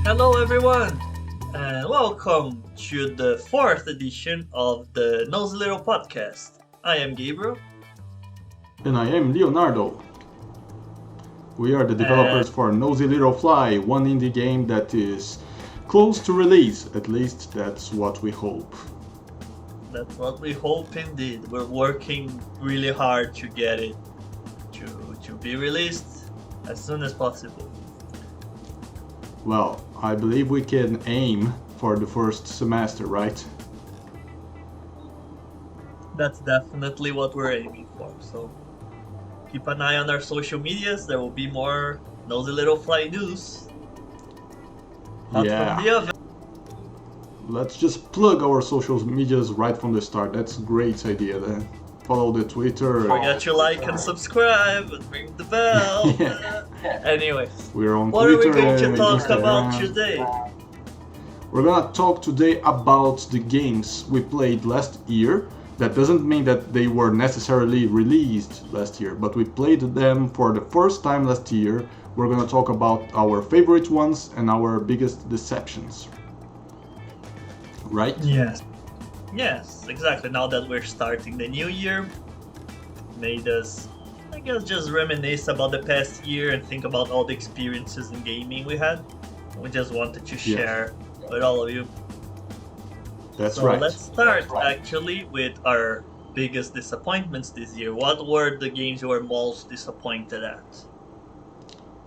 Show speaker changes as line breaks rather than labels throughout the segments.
Hello, everyone, and welcome to the fourth edition of the Nosy Little podcast. I am Gabriel,
And I am Leonardo. We are the developers
and
for Nosy Little Fly, one indie game that is close to release. At least that's what we hope.
that's what we hope indeed. We're working really hard to get it to be released as soon as possible.
Well, I believe we can aim for the first semester, right?
That's definitely what we're aiming for. So keep an eye on our social medias. There will be more Nosy Little Fly news. Hot from the oven.
Let's just plug our social medias right from the start. That's a great idea then. Follow the Twitter.
Don't forget to like and subscribe and ring the bell.
Yeah.
Anyways,
We're on
what
Twitter
are we going to
and
talk
Instagram.
about today?
We're gonna talk today about the games we played last year. That doesn't mean that they were necessarily released last year, but we played them for the first time last year. We're gonna talk about our favorite ones and our biggest deceptions. Right?
Yes, exactly. Now that we're starting the new year, made us, I guess, just reminisce about the past year and think about all the experiences in gaming we had. We just wanted to share with all of you.
That's
So
right.
let's start actually with our biggest disappointments this year. What were the games you were most disappointed at?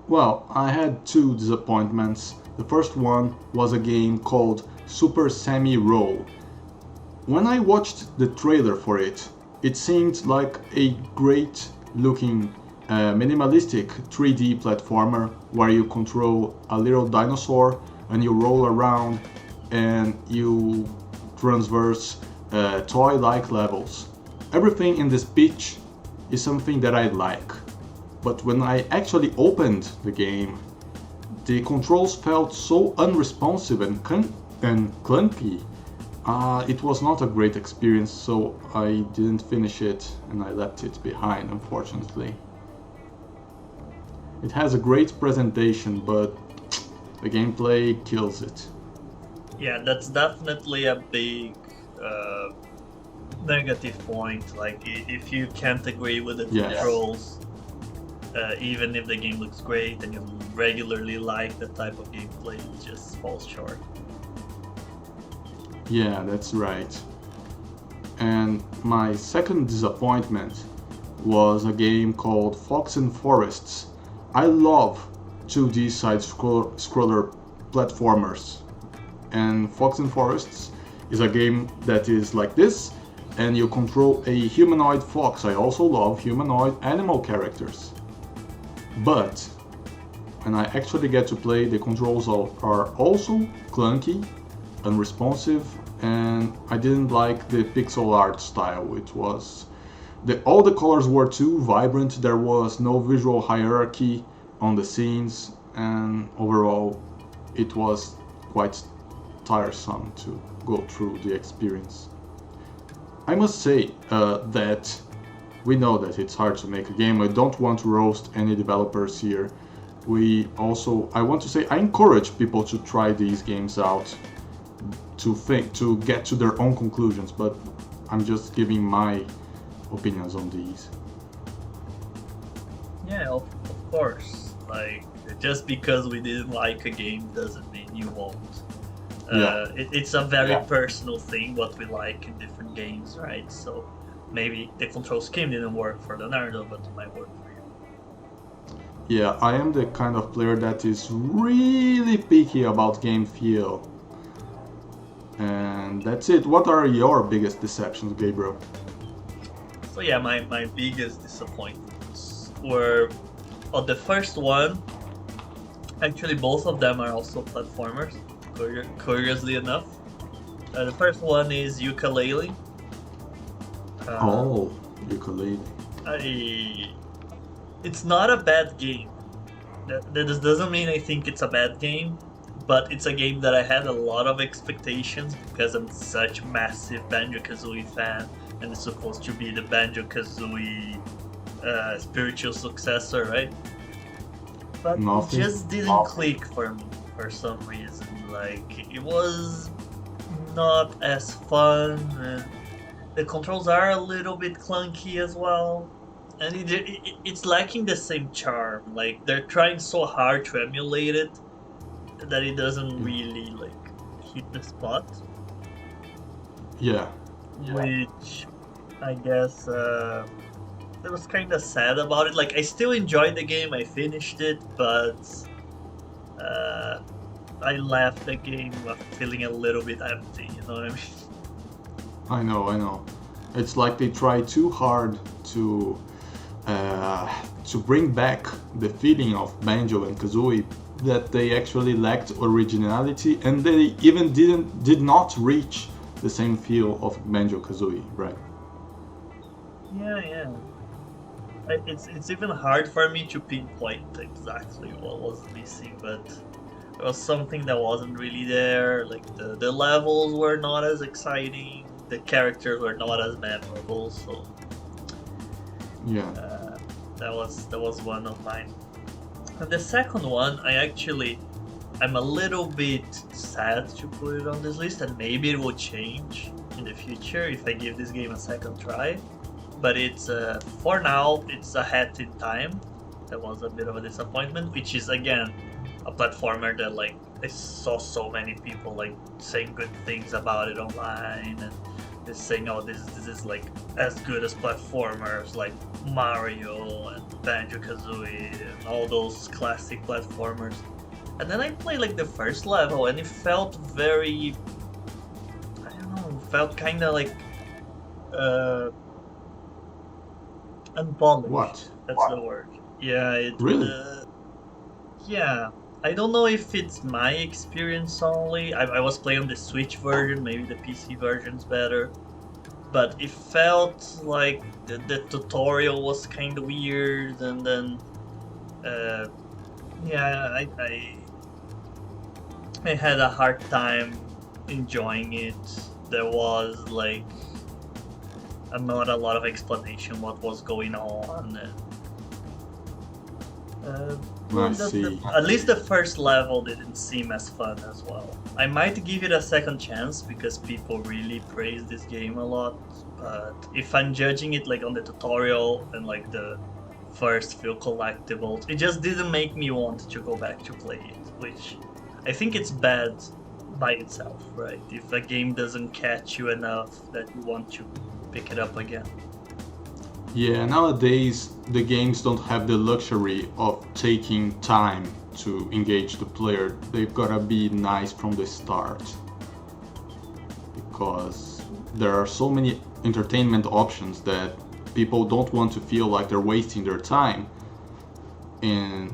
Well, I had two disappointments. The first one was a game called Super Semi Roll. When I watched the trailer for it, it seemed like a great looking minimalistic 3D platformer where you control a little dinosaur and you roll around and you transverse toy-like levels. Everything in this pitch is something that I like. But when I actually opened the game, the controls felt so unresponsive and clunky. It was not a great experience, so I didn't finish it and I left it behind, unfortunately. It has a great presentation, but the gameplay kills it.
Yeah, that's definitely a big negative point. Like, if you can't agree with the controls, even if the game looks great and you regularly like that type of gameplay, it just falls short.
Yeah, that's right. And my second disappointment was a game called Fox and Forests. I love 2D side-scroller platformers. And Fox and Forests is a game that is like this, and you control a humanoid fox. I also love humanoid animal characters. But when I actually get to play, the controls are also clunky, unresponsive, and I didn't like the pixel art style. It was all the colors were too vibrant. There was no visual hierarchy on the scenes, and overall it was quite tiresome to go through the experience. I must say that we know that it's hard to make a game. I don't want to roast any developers here. I want to say I encourage people to try these games out, to get to their own conclusions, but I'm just giving my opinions on these.
Yeah, of course. Like, just because we didn't like a game doesn't mean you won't. It's a very personal thing what we like in different games, right? So maybe the control scheme didn't work for Leonardo, but it might work for you.
Yeah, I am the kind of player that is really picky about game feel. And that's it. What are your biggest deceptions, Gabriel?
So yeah, my biggest disappointments were, the first one, actually both of them are also platformers, curiously enough. The first one is Ukulele.
Ukulele.
It's not a bad game. That doesn't mean I think it's a bad game, but it's a game that I had a lot of expectations because I'm such a massive Banjo-Kazooie fan, and it's supposed to be the Banjo-Kazooie spiritual successor, right? But
Nothing.
it just didn't click for me. for some reason. Like, it was not as fun, and the controls are a little bit clunky as well. And it's lacking the same charm. Like, they're trying so hard to emulate it that it doesn't really, like, hit the spot.
Yeah.
Which, I guess, it was kind of sad about it. Like, I still enjoyed the game, I finished it, but I left the game feeling a little bit empty, you know what I mean?
I know. It's like they try too hard to bring back the feeling of Banjo and Kazooie that they actually lacked originality, and they even did not reach the same feel of Banjo Kazooie, right?
Yeah. It's even hard for me to pinpoint exactly what was missing, but it was something that wasn't really there. Like, the levels were not as exciting, the characters were not as memorable, so
Yeah.
that was one of mine. And the second one, I'm a little bit sad to put it on this list, and maybe it will change in the future if I give this game a second try. But it's for now, it's A Hat in Time. That was a bit of a disappointment, which is again a platformer that, like, I saw so many people like saying good things about it online, and just saying, oh, this is like as good as platformers like Mario and Banjo-Kazooie and all those classic platformers. And then I played like the first level, and it felt very, I don't know, felt kind of like unpolished.
What?
That's the word. Yeah.
Really?
Yeah. I don't know if it's my experience only. I was playing the Switch version, maybe the PC version's better. But it felt like the tutorial was kind of weird, and then yeah, I had a hard time enjoying it. There was like not a lot of explanation what was going on.
I see.
At least the first level didn't seem as fun as well. I might give it a second chance because people really praise this game a lot. But if I'm judging it like on the tutorial and like the first few collectibles, it just didn't make me want to go back to play it, which I think it's bad by itself, right? If a game doesn't catch you enough that you want to pick it up again.
Yeah, nowadays the games don't have the luxury of taking time to engage the player. They've gotta be nice from the start, because there are so many entertainment options that people don't want to feel like they're wasting their time. And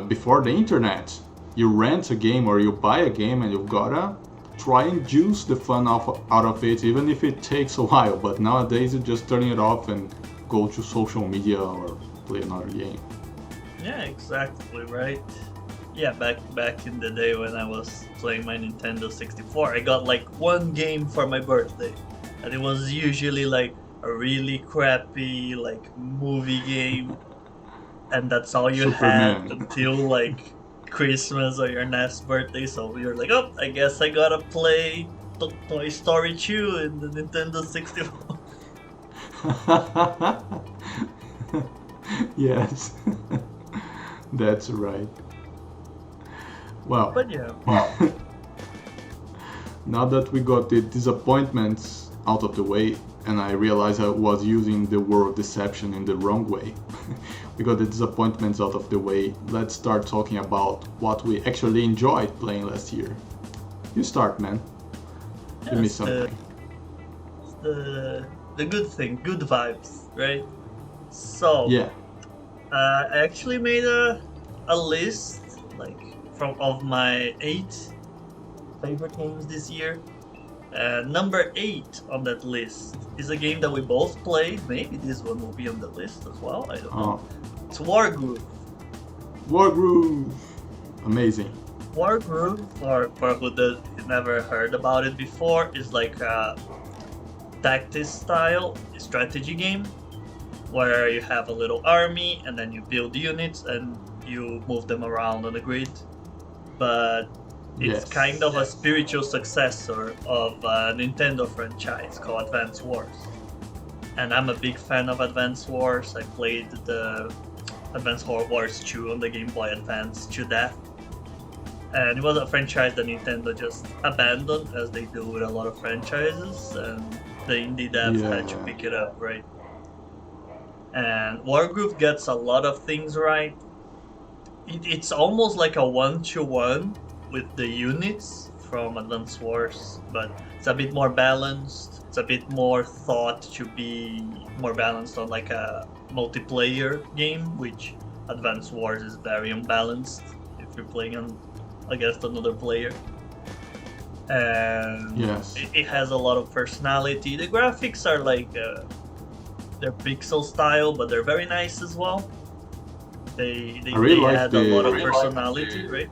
before the internet, you rent a game or you buy a game and you've gotta try and juice the fun out of it, even if it takes a while. But nowadays you just turn it off and go to social media or play another game.
Yeah, exactly, right? Yeah, back in the day when I was playing my Nintendo 64, I got like one game for my birthday, and it was usually like a really crappy like movie game, and that's all you
Superman.
had until like Christmas or your next birthday. So you're like, oh, I guess I gotta play Toy Story 2 in the Nintendo 64.
Yes, that's right. Well,
But yeah,
now that we got the disappointments out of the way, and I realized I was using the word deception in the wrong way, we got the disappointments out of the way, let's start talking about what we actually enjoyed playing last year. You start, man. Give me
Yes,
something.
the good thing, good vibes, right? So
Yeah.
I actually made a list like of my 8 favorite games this year. Number 8 on that list is a game that we both played. Maybe this one will be on the list as well. I don't know. It's Wargroove.
Wargroove. Amazing.
Wargroove, for who never heard about it before, is like a tactics style strategy game where you have a little army and then you build units and you move them around on the grid. but it's
Yes.
kind of a spiritual successor of a Nintendo franchise called Advance Wars. And I'm a big fan of Advance Wars. I played the Advance Wars 2 on the Game Boy Advance to death. And it was a franchise that Nintendo just abandoned, as they do with a lot of franchises, and the indie devs had to pick it up, right? And Wargroove gets a lot of things right. It's almost like a one-to-one with the units from Advance Wars, but it's a bit more balanced. It's a bit more thought to be more balanced on like a multiplayer game, which Advance Wars is very unbalanced if you're playing against another player. And
Yes.
it has a lot of personality. The graphics are like they're pixel style, but they're very nice as well. They
really like
add a lot of
the-
personality, right,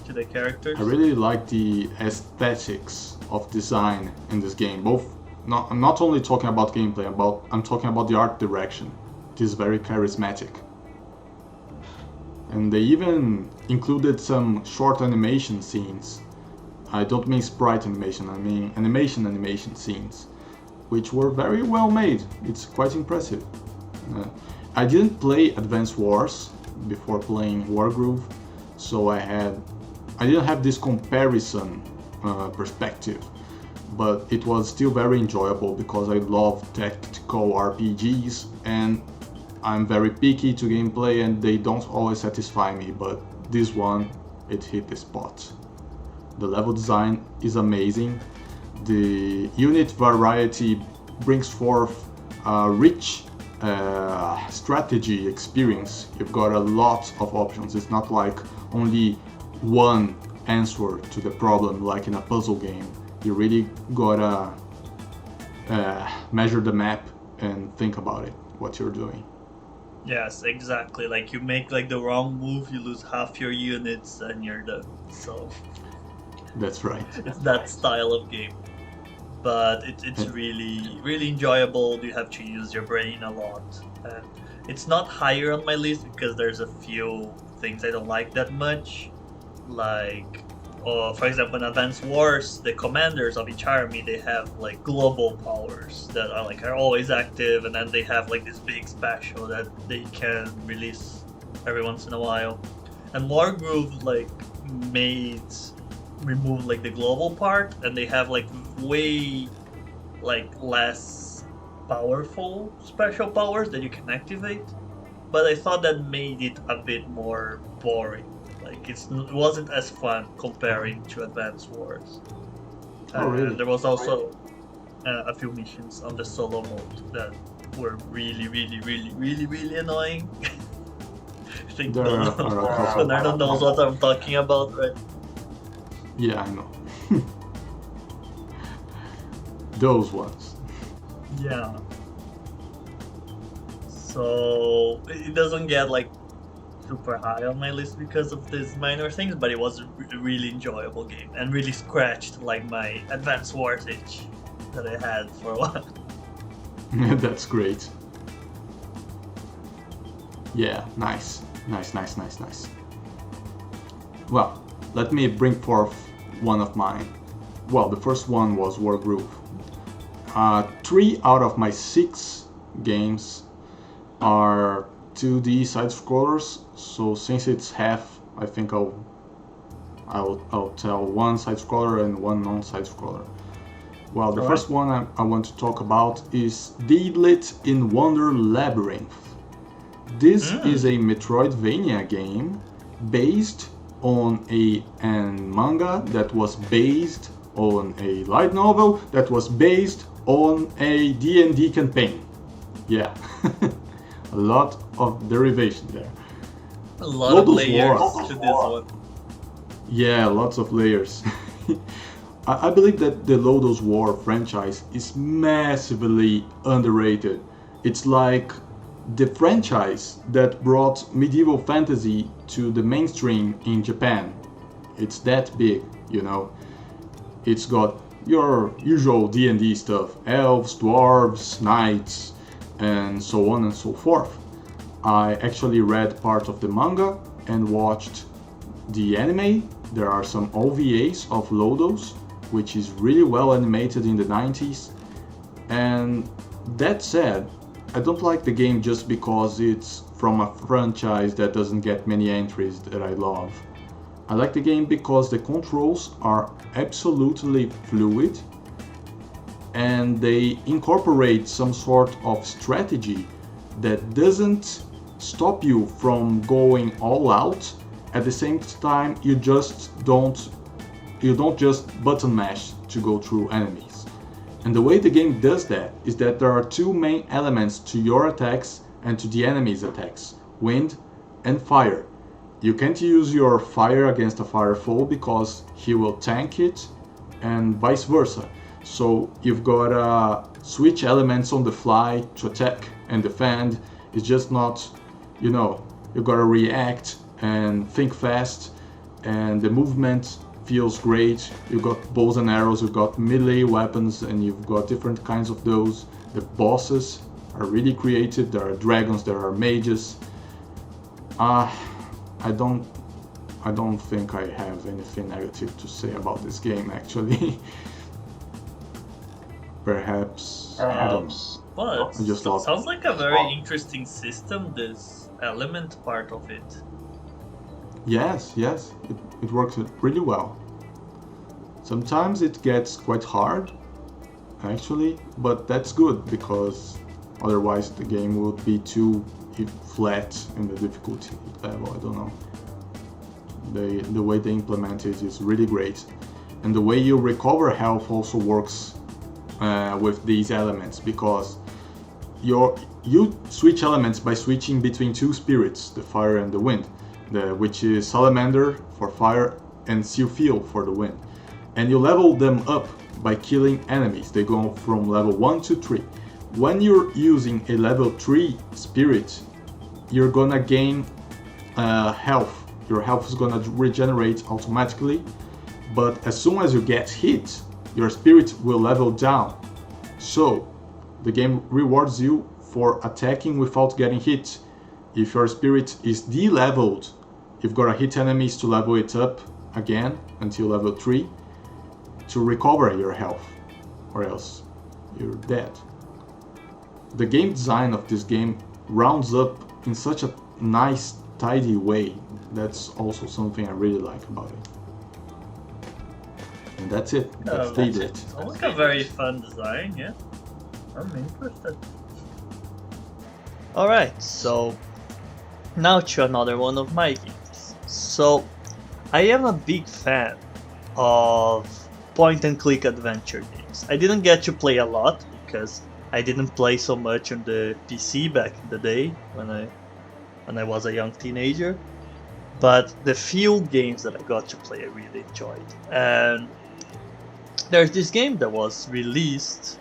to the characters.
I really like the aesthetics of design in this game. I'm not only talking about gameplay, I'm talking about the art direction. It is very charismatic. And they even included some short animation scenes. I don't mean sprite animation, I mean animation scenes, which were very well made. It's quite impressive. I didn't play Advance Wars before playing Wargroove, so I didn't have this comparison perspective, but it was still very enjoyable because I love tactical RPGs and I'm very picky to gameplay and they don't always satisfy me, but this one, it hit the spot. The level design is amazing. The unit variety brings forth a rich strategy experience. You've got a lot of options. It's not like only one answer to the problem like in a puzzle game. You really gotta measure the map and think about it, what you're doing.
Yes, exactly. Like you make like the wrong move, you lose half your units and you're done. So
That's right.
it's that style of game. But it's really enjoyable. You have to use your brain a lot. And it's not higher on my list because there's a few things I don't like that much. Like, for example, in Advance Wars, the commanders of each army, they have like global powers that are always active, and then they have like this big special that they can release every once in a while. And Wargroove remove like the global part, and they have like way like less powerful special powers that you can activate. But I thought that made it a bit more boring. Like it wasn't as fun comparing to Advance Wars.
Oh, really?
There was also a few missions on the solo mode that were really annoying. I think
There are a couple.
Leonardo knows what I'm talking about, right?
Yeah, I know. Those ones.
Yeah. So it doesn't get like super high on my list because of these minor things, but it was a really enjoyable game and really scratched like my Advance Wars itch that I had for a while.
That's great. Yeah, nice. Well, let me bring forth one of mine. Well, the first one was Wargroove. 3 out of my 6 games are 2D side-scrollers, so since it's half, I think I'll tell one side-scroller and one non-side-scroller. Well, the first one I want to talk about is Edith in Wonder Labyrinth. This is a Metroidvania game based on a manga that was based on a light novel that was based on a D&D campaign. Yeah, a lot of derivation there.
A lot of
Lodos
layers
War.
to this one.
Yeah, lots of layers. I believe that the Lodos War franchise is massively underrated. It's like the franchise that brought medieval fantasy to the mainstream in Japan. It's that big, you know. It's got your usual D&D stuff, elves, dwarves, knights, and so on and so forth. I actually read part of the manga and watched the anime There are some OVAs of Lodos, which is really well animated in the 90s. And that said, I don't like the game just because it's from a franchise that doesn't get many entries that I love. I like the game because the controls are absolutely fluid and they incorporate some sort of strategy that doesn't stop you from going all out. At the same time, you don't just button mash to go through enemies. And the way the game does that is that there are two main elements to your attacks and to the enemy's attacks: wind and fire. You can't use your fire against a fire foe because he will tank it, and vice versa. So you've got to switch elements on the fly to attack and defend. It's just not, you gotta react and think fast, and the movement feels great. You've got bows and arrows, you've got melee weapons, and you've got different kinds of those. The bosses are really creative. There are dragons, there are mages. I don't think I have anything negative to say about this game, actually. Perhaps I don't know.
Well,
I just love
sounds like a very interesting system, this element part of it.
Yes, it works really well. Sometimes it gets quite hard, actually, but that's good because otherwise the game would be too flat in the difficulty level. I don't know. The way they implement it is really great, and the way you recover health also works with these elements, because you switch elements by switching between two spirits, the fire and the wind, which is Salamander for fire and Sealfield for the wind. And you level them up by killing enemies. They go from level 1 to 3. When you're using a level 3 spirit, you're gonna gain health. Your health is gonna regenerate automatically, but as soon as you get hit, your spirit will level down. So the game rewards you for attacking without getting hit. If your spirit is de-leveled, you've got to hit enemies to level it up again until level 3 to recover your health, or else you're dead. The game design of this game rounds up in such a nice, tidy way. That's also something I really like about it. And that's it. That's it.
Sounds like a very fun design, yeah. I'm interested. Alright, so now to another one of my games. So, I am a big fan of point and click adventure games. I didn't get to play a lot because I didn't play so much on the PC back in the day when I was a young teenager. But the few games that I got to play I really enjoyed. And there's this game that was released.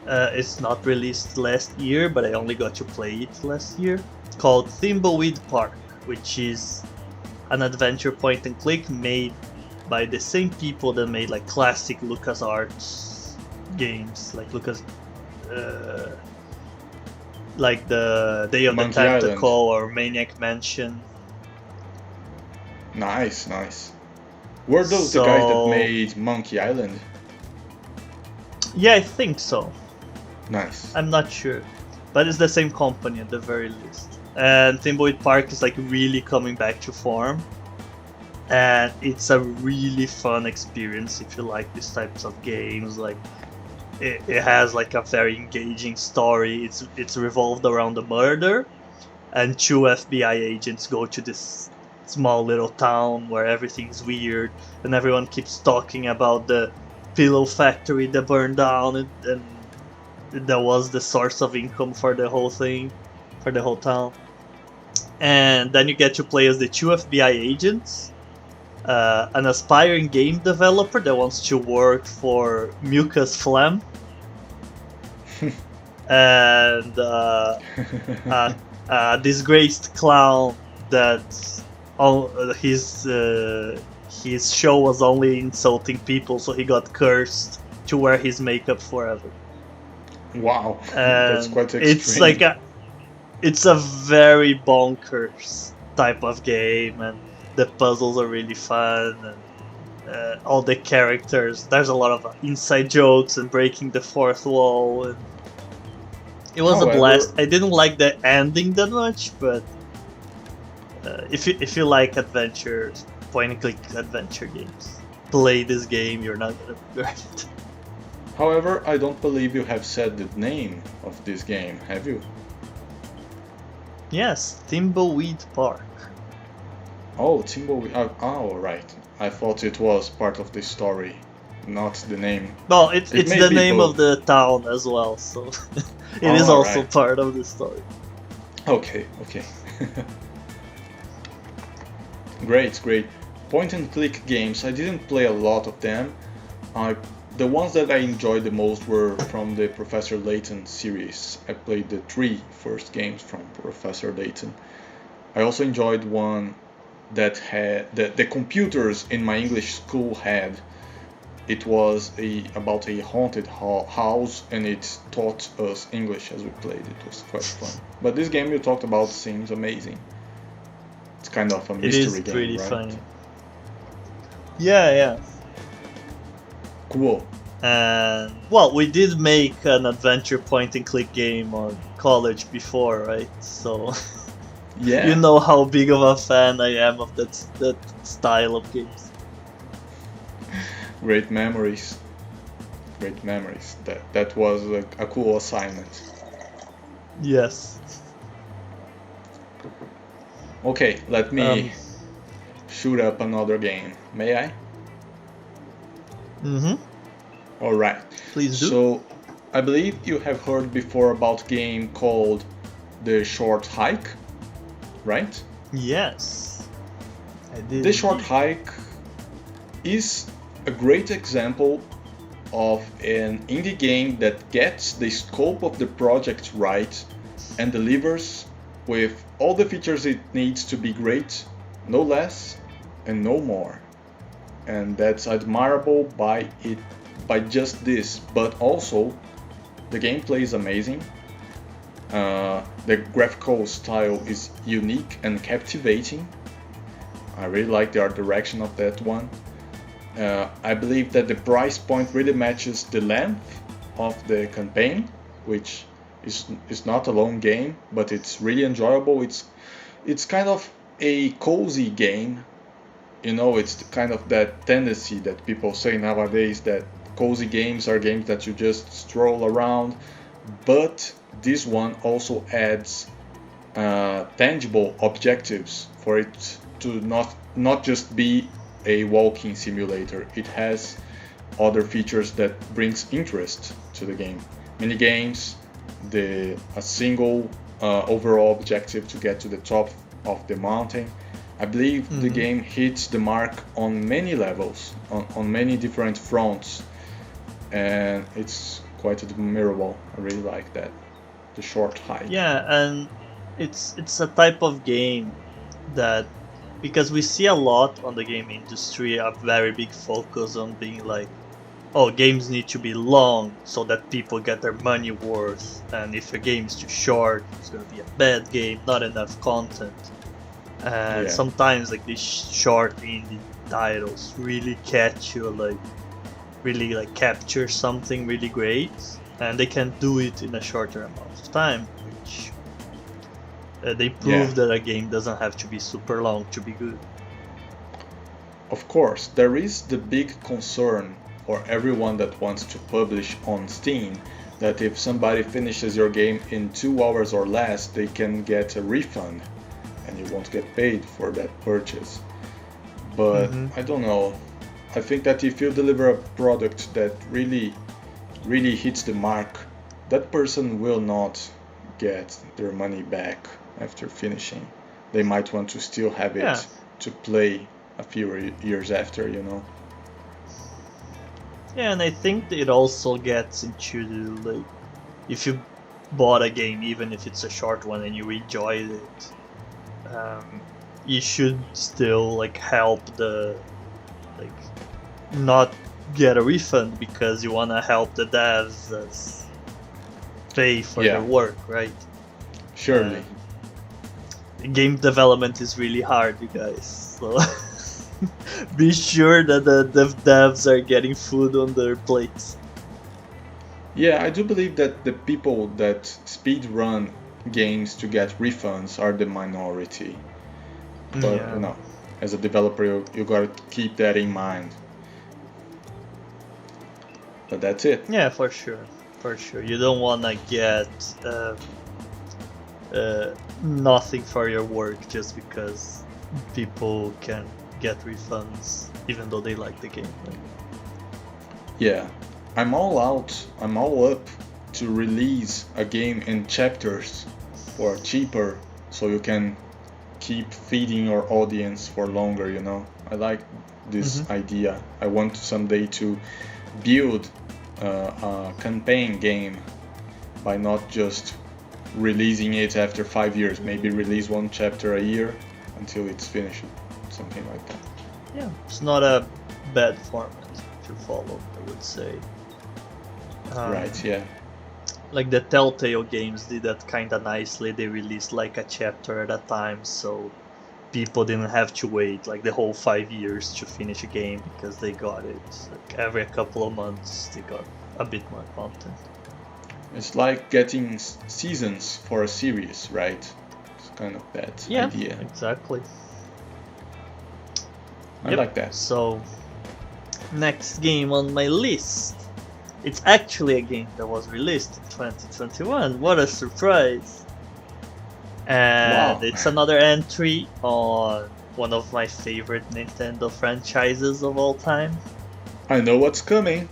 It's not released last year, but I only got to play it last year. Called Thimbleweed Park, which is an adventure point and click made by the same people that made like classic LucasArts games, like like the Day of
Monkey
the Tentacle
Island.
or Maniac Mansion.
Nice. Were those the guys that made Monkey Island?
Yeah, I think so.
Nice.
I'm not sure, but it's the same company at the very least. And Thimbleweed Park is like really coming back to form, and it's a really fun experience if you like these types of games. Like it has like a very engaging story. It's revolved around a murder, and two FBI agents go to this small little town where everything's weird, and everyone keeps talking about the pillow factory that burned down, and that was the source of income for the whole thing, for the whole town. And then you get to play as the two FBI agents, an aspiring game developer that wants to work for Mucus Phlegm, and a disgraced clown that his show was only insulting people, so he got cursed to wear his makeup forever.
Wow, that's quite extreme.
It's like it's a very bonkers type of game, and the puzzles are really fun, and all the characters. There's a lot of inside jokes and breaking the fourth wall. And it was a blast. I didn't like the ending that much, but if you like adventures, point and click adventure games, play this game. You're not gonna regret it.
However, I don't believe you have said the name of this game, have you?
Yes, Thimbleweed Park.
Oh, Thimbleweed. Oh, right. I thought it was part of the story, not the name.
No, it's the name of the town as well, so it is also part of the story.
Okay. Great. Point and click games. I didn't play a lot of them. The ones that I enjoyed the most were from the Professor Layton series. I played the 3 first games from Professor Layton. I also enjoyed one that had the computers in my English school had. It was about a haunted house, and it taught us English as we played. It was quite fun. But this game you talked about seems amazing. It's kind of a mystery game, right? It is pretty funny.
Yeah.
Cool.
And well, we did make an adventure point and click game on college before, right? So
yeah,
you know how big of a fan I am of that style of games.
Great memories. That was a cool assignment.
Yes.
Okay, let me shoot up another game. May I?
Mm-hmm.
All right.
Please do.
So, I believe you have heard before about a game called The Short Hike, right?
Yes, I did.
The Short Hike is a great example of an indie game that gets the scope of the project right and delivers with all the features it needs to be great, no less and no more. And that's admirable by just this, but also the gameplay is amazing. The graphical style is unique and captivating. I really like the art direction of that one. I believe that the price point really matches the length of the campaign, which is not a long game, but it's really enjoyable. It's kind of a cozy game. You know, it's kind of that tendency that people say nowadays that cozy games are games that you just stroll around, but this one also adds tangible objectives for it to not just be a walking simulator. It has other features that brings interest to the game. Mini games, a single overall objective to get to the top of the mountain. I believe the game hits the mark on many levels, on many different fronts, and it's quite admirable. I really like that. The Short Hike.
Yeah, and it's a type of game that, because we see a lot on the game industry, a very big focus on being like, oh, games need to be long so that people get their money worth, and if a game is too short, it's going to be a bad game, not enough content. And sometimes like these short indie titles really catch you, like really like capture something really great, and they can do it in a shorter amount of time, which they prove that a game doesn't have to be super long to be good.
Of course, there is the big concern for everyone that wants to publish on Steam, that if somebody finishes your game in 2 hours or less, they can get a refund and you won't get paid for that purchase. But I don't know. I think that if you deliver a product that really hits the mark, that person will not get their money back after finishing. They might want to still have it to play a few years after, you know.
Yeah, and I think it also gets into like, if you bought a game, even if it's a short one, and you enjoyed it, you should still like help not get a refund, because you want to help the devs pay for their work, right?
Surely.
game development is really hard, you guys. So be sure that the devs are getting food on their plates.
Yeah, I do believe that the people that speed run games to get refunds are the minority. But
Yeah.
you know, as a developer, you gotta keep that in mind. But that's it.
Yeah, for sure. You don't want to get nothing for your work just because people can get refunds even though they like the game.
Yeah, I'm all up to release a game in chapters for cheaper, so you can keep feeding your audience for longer, you know. I like this idea. I want someday to build a campaign game by not just releasing it after 5 years. Maybe release one chapter a year until it's finished, something like that.
Yeah, it's not a bad format to follow, I would say.
Right, yeah.
Like the Telltale games did that kind of nicely. They released like a chapter at a time, so people didn't have to wait like the whole 5 years to finish a game because they got it. Like every couple of months, they got a bit more content.
It's like getting seasons for a series, right? It's kind of that idea.
Exactly.
I like that.
So, next game on my list. It's actually a game that was released in 2021. What a surprise! And it's another entry on one of my favorite Nintendo franchises of all time.
I know what's coming.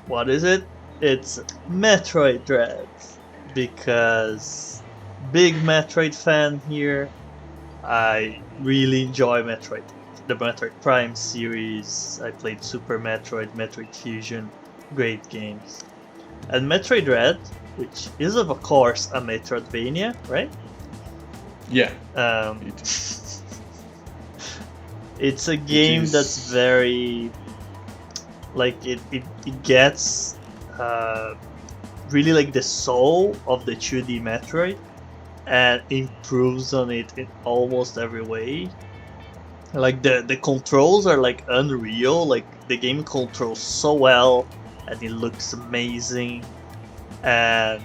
What is it? It's Metroid Red. Because big Metroid fan here. I really enjoy Metroid. The Metroid Prime series. I played Super Metroid, Metroid Fusion. Great games. And Metroid Red, which is of course a Metroidvania, right?
Yeah.
It's a game that's very like it gets really like the soul of the 2D Metroid and improves on it in almost every way. Like the controls are like unreal, like the game controls so well and it looks amazing, and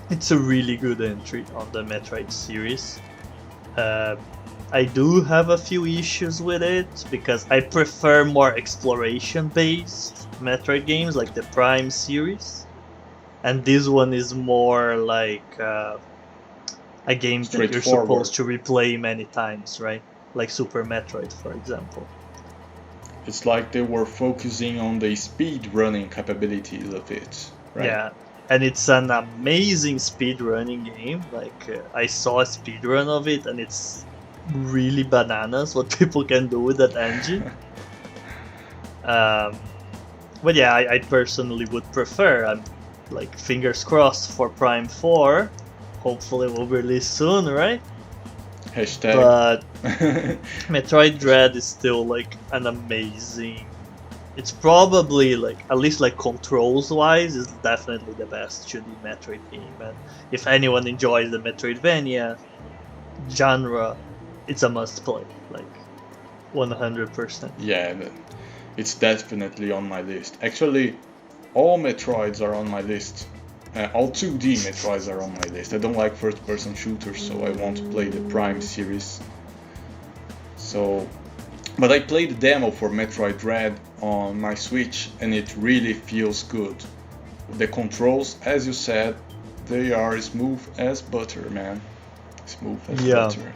it's a really good entry on the Metroid series. I do have a few issues with it because I prefer more exploration based Metroid games like the Prime series, and this one is more like a game that you're supposed to replay many times, right? Like Super Metroid, for example.
It's like they were focusing on the speed running capabilities of it, right?
Yeah, and it's an amazing speed running game. Like I saw a speed run of it, and it's really bananas what people can do with that engine. But yeah, I personally would prefer. I'm like fingers crossed for Prime 4. Hopefully, it will release soon, right?
Hashtag.
But Metroid Dread is still like an amazing. It's probably like, at least like controls wise, is definitely the best 2D Metroid game. And if anyone enjoys the Metroidvania genre, it's a must play, like 100%.
Yeah, it's definitely on my list. Actually, all Metroids are on my list. All 2D Metroids are on my list. I don't like first-person shooters, so I won't play the Prime series. But I played the demo for Metroid Red on my Switch, and it really feels good. The controls, as you said, they are smooth as butter, man. Smooth as butter.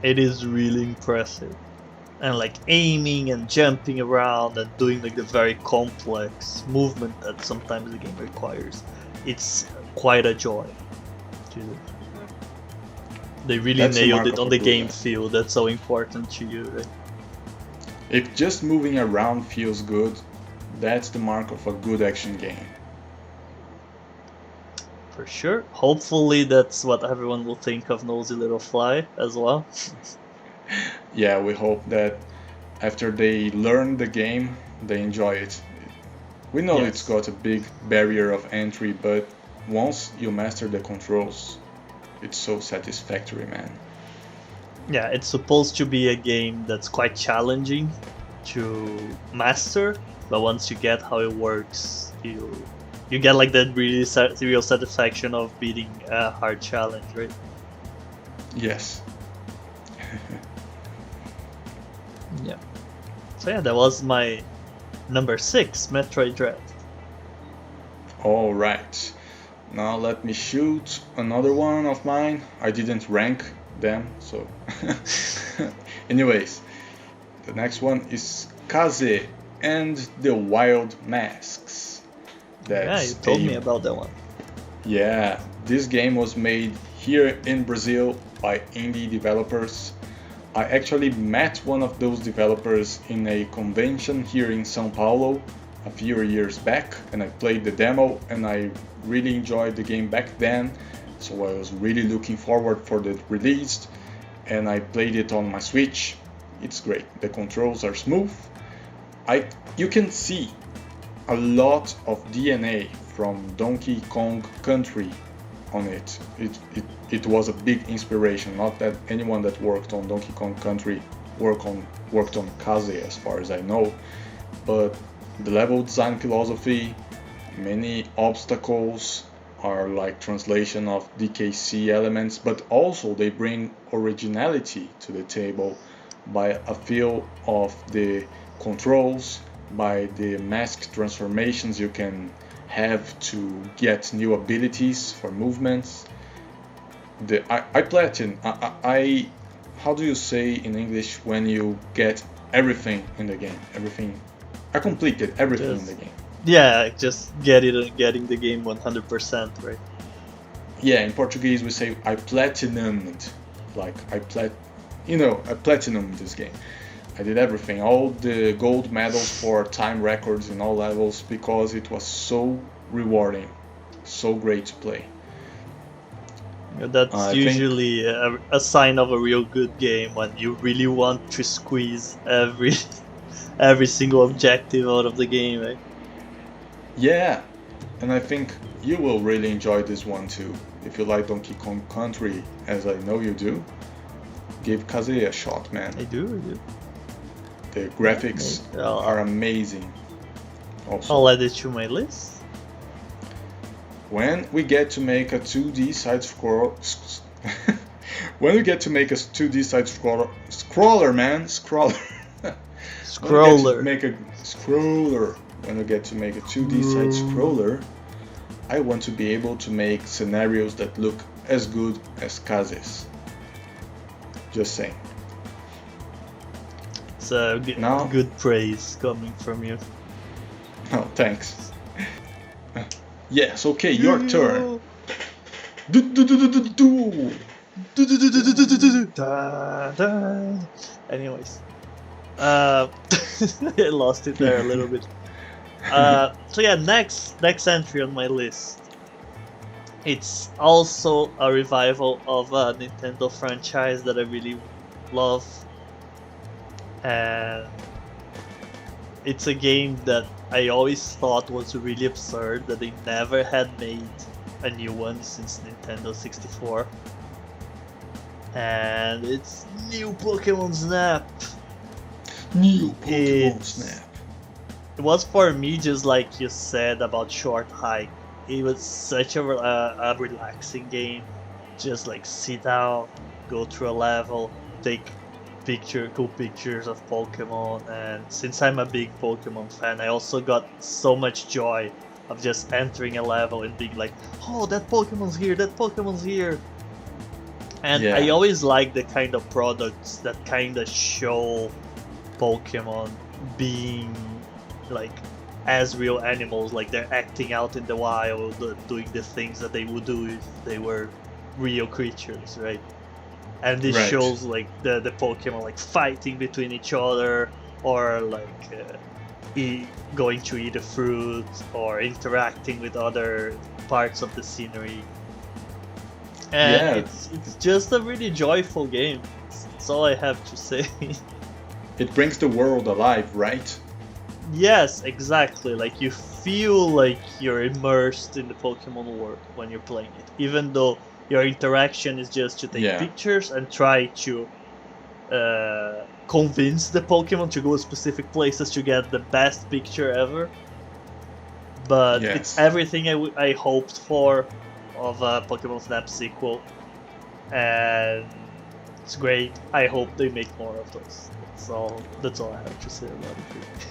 It is really impressive. And like aiming and jumping around and doing like the very complex movement that sometimes the game requires. It's quite a joy. They really nailed it on the game feel. That's so important to you, right?
If just moving around feels good, that's the mark of a good action game.
For sure. Hopefully that's what everyone will think of Nosy Little Fly as well.
Yeah, we hope that after they learn the game, they enjoy it. We know it's got a big barrier of entry, but once you master the controls, it's so satisfactory, man.
Yeah, it's supposed to be a game that's quite challenging to master, but once you get how it works, you get like that really real satisfaction of beating a hard challenge, right?
Yes.
Yeah. So yeah, that was my number 6, Metroid Red.
All right. Now let me shoot another one of mine. I didn't rank them, so. Anyways, the next one is Kaze and the Wild Masks.
Yeah, you told me about that one.
Yeah, this game was made here in Brazil by indie developers. I actually met one of those developers in a convention here in São Paulo a few years back, and I played the demo and I really enjoyed the game back then, so I was really looking forward for the release, and I played it on my Switch. It's great, the controls are smooth. You can see a lot of DNA from Donkey Kong Country on it. It was a big inspiration. Not that anyone that worked on Donkey Kong Country worked on Kaze, as far as I know, but the level design philosophy, many obstacles are like translation of DKC elements, but also they bring originality to the table by a feel of the controls, by the mask transformations you can have to get new abilities for movements. How do you say in English when you get everything in the game? I completed everything in the game.
Yeah, just getting the game 100%, right?
Yeah, in Portuguese we say I platinumed, like I platinumed this game. I did everything, all the gold medals for time records in all levels, because it was so rewarding, so great to play.
That's usually a sign of a real good game, when you really want to squeeze every single objective out of the game, right?
Yeah, and I think you will really enjoy this one too. If you like Donkey Kong Country, as I know you do, give Kaze a shot, man.
I do.
The graphics are amazing. Also,
I'll add it to my list.
When we get to make a 2D side scroll, when we get to make a 2D side scroller, man, scroller. Make a scroller. When we get to make a 2D side scroller, I want to be able to make scenarios that look as good as Kaze's. Just saying.
It's a good praise coming from you.
Oh, thanks. Yes, okay, your turn.
Anyways, I lost it there a little bit. So yeah, next entry on my list. It's also a revival of a Nintendo franchise that I really love, and it's a game that I always thought was really absurd that they never had made a new one since Nintendo 64. And it's New Pokemon Snap. It was for me just like you said about Short Hike. It was such a relaxing game. Just like sit down, go through a level, take cool pictures of Pokemon, and since I'm a big Pokemon fan, I also got so much joy of just entering a level and being like, oh, that Pokemon's here. And I always like the kind of products that kind of show Pokemon being like as real animals, like they're acting out in the wild, doing the things that they would do if they were real creatures, right? And this shows like the Pokemon like fighting between each other, or like going to eat a fruit, or interacting with other parts of the scenery. And it's just a really joyful game. That's all I have to say.
It brings the world alive, right?
Yes, exactly. Like you feel like you're immersed in the Pokemon world when you're playing it, even though Your interaction is just to take pictures and try to convince the Pokemon to go specific places to get the best picture ever. But it's everything I hoped for of a Pokemon Snap sequel, and it's great. I hope they make more of those. That's all I have to say about it.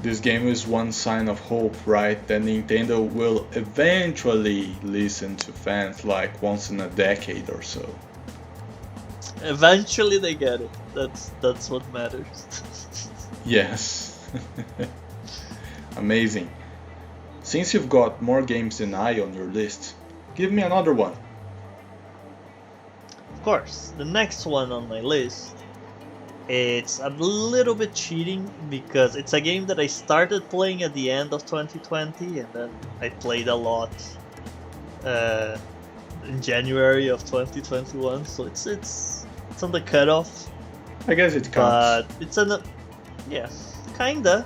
This game is one sign of hope, right? That Nintendo will eventually listen to fans, like once in a decade or so.
Eventually they get it. That's what matters.
Yes. Amazing. Since you've got more games than I on your list, give me another one.
Of course, the next one on my list, it's a little bit cheating because it's a game that I started playing at the end of 2020 and then I played a lot in January of 2021, so it's on the cutoff.
I guess it
counts.
But
it's kinda.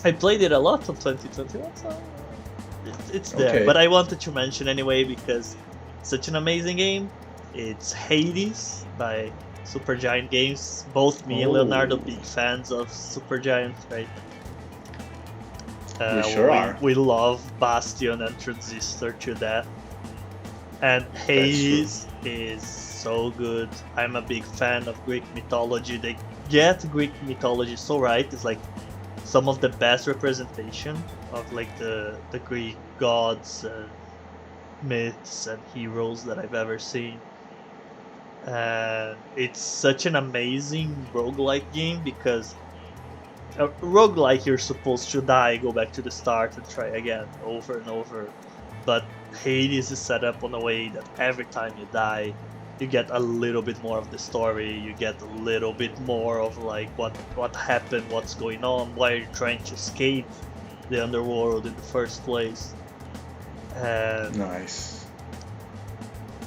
I played it a lot of 2021, so it's there. Okay. But I wanted to mention anyway because it's such an amazing game. It's Hades by Supergiant Games. Both me and Leonardo big fans of Supergiant, right?
We sure are.
We love Bastion and Transistor to death. And Hades is so good. I'm a big fan of Greek mythology. They get Greek mythology so right. It's like some of the best representation of like the Greek gods and myths and heroes that I've ever seen. And it's such an amazing roguelike game because a roguelike you're supposed to die, go back to the start and try again over and over. But Hades is set up on a way that every time you die, you get a little bit more of the story, you get a little bit more of like what happened, what's going on, why you're trying to escape the underworld in the first place. And
nice.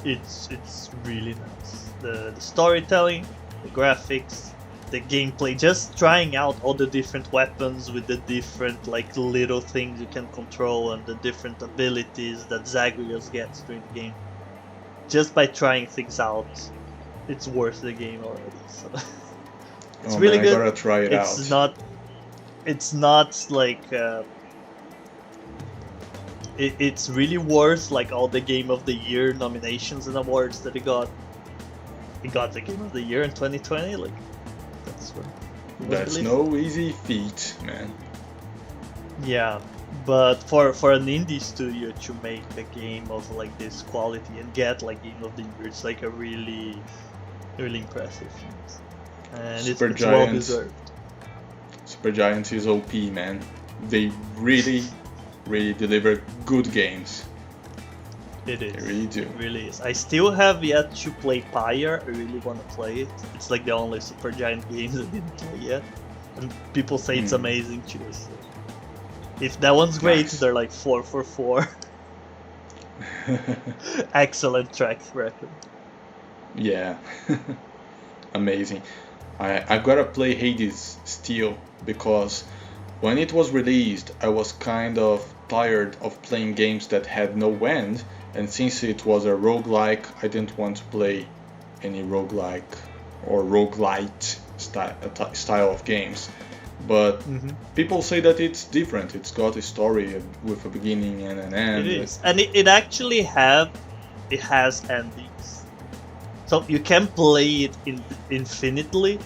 It's really nice. The storytelling, the graphics, the gameplay, just trying out all the different weapons with the different like little things you can control and the different abilities that Zagreus gets during the game. Just by trying things out, it's worth the game already. So it's really good.
I gotta try it out.
It's not like it's really worth like all the Game of the Year nominations and awards that it got. It got the Game of the Year in 2020. Like
that's no easy feat, man.
Yeah. But for an indie studio to make a game of like this quality and get like Game of the Year, it's like a really, really impressive thing. And it's well deserved.
Supergiant is OP, man. They really, really deliver good games.
It is.
They really do.
It really is. I still have yet to play Pyre. I really want to play it. It's like the only Supergiant game I didn't play yet. And people say it's amazing too. So. If that one's great, nice. They're like 4 for 4. Excellent track record.
Yeah. Amazing. I gotta play Hades still because when it was released, I was kind of tired of playing games that had no end, and since it was a roguelike, I didn't want to play any roguelike or roguelite style of games. But people say that it's different. It's got a story with a beginning and an end.
It is, and it actually has endings. So you can play it infinitely,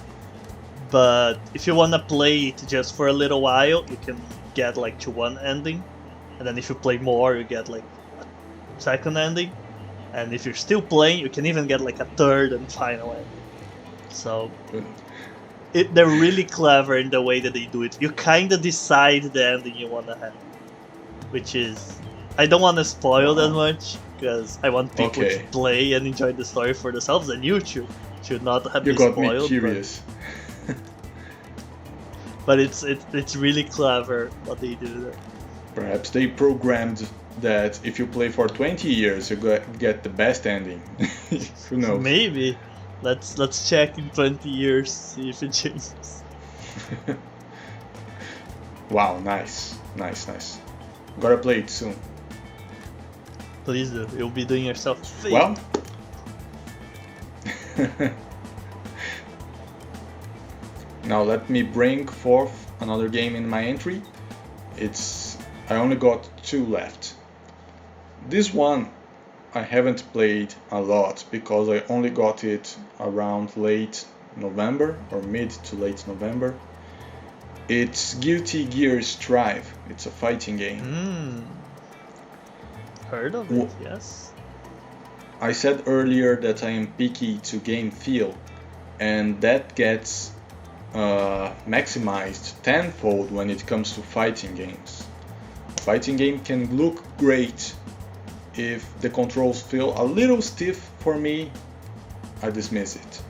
but if you wanna play it just for a little while, you can get like to one ending, and then if you play more, you get like a second ending, and if you're still playing, you can even get like a third and final ending. So. They're really clever in the way that they do it. You kind of decide the ending you want to have, which is... I don't want to spoil that much, because I want people to play and enjoy the story for themselves, and you should not have been spoiled.
You got me curious.
But it's really clever what they do there.
Perhaps they programmed that if you play for 20 years, you get the best ending. Who knows?
Maybe. Let's check in 20 years, see if it changes.
Wow, nice. Gotta play it soon.
Please do. You'll be doing yourself a favor.
Well, now let me bring forth another game in my entry. I only got 2 left. This one I haven't played a lot because I only got it around late November or mid to late November. It's Guilty Gear Strive. It's a fighting game.
Heard of it, yes.
I said earlier that I am picky to game feel, and that gets maximized tenfold when it comes to fighting games. A fighting game can look great. If the controls feel a little stiff for me, I dismiss it.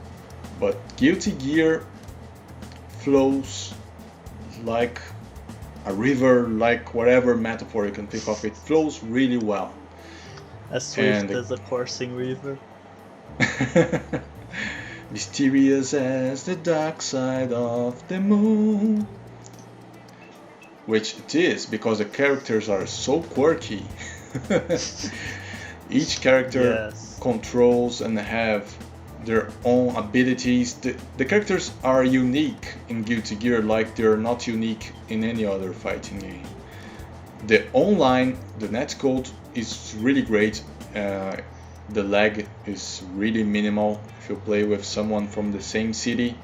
But Guilty Gear flows like a river, like whatever metaphor you can pick of, it flows really well.
As swift as a coursing river.
Mysterious as the dark side of the moon. Which it is, because the characters are so quirky. Each character controls and have their own abilities. The characters are unique in Guilty Gear like they're not unique in any other fighting game. The online, the netcode is really great. The lag is really minimal. If you play with someone from the same city,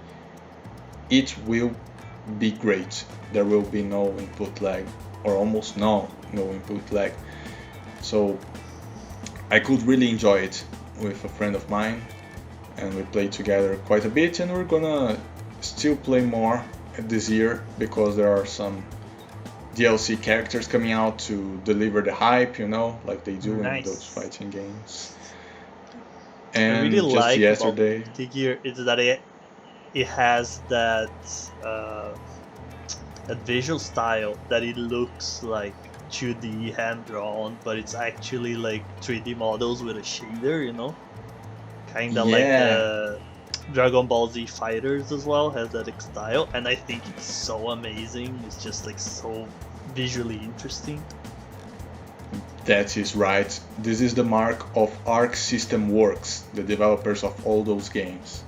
it will be great. There will be no input lag, or almost no input lag. So I could really enjoy it with a friend of mine, and we played together quite a bit, and we're gonna still play more this year because there are some DLC characters coming out to deliver the hype, like they do in those fighting games. And
I really
just
like
yesterday,
about the Gear is that it has that visual style that it looks like 2D hand drawn, but it's actually like 3D models with a shader, kinda like Dragon Ball Z Fighters as well has that style, and I think it's so amazing. It's just like so visually interesting.
that is right. This is the mark of Arc System Works, the developers of all those games.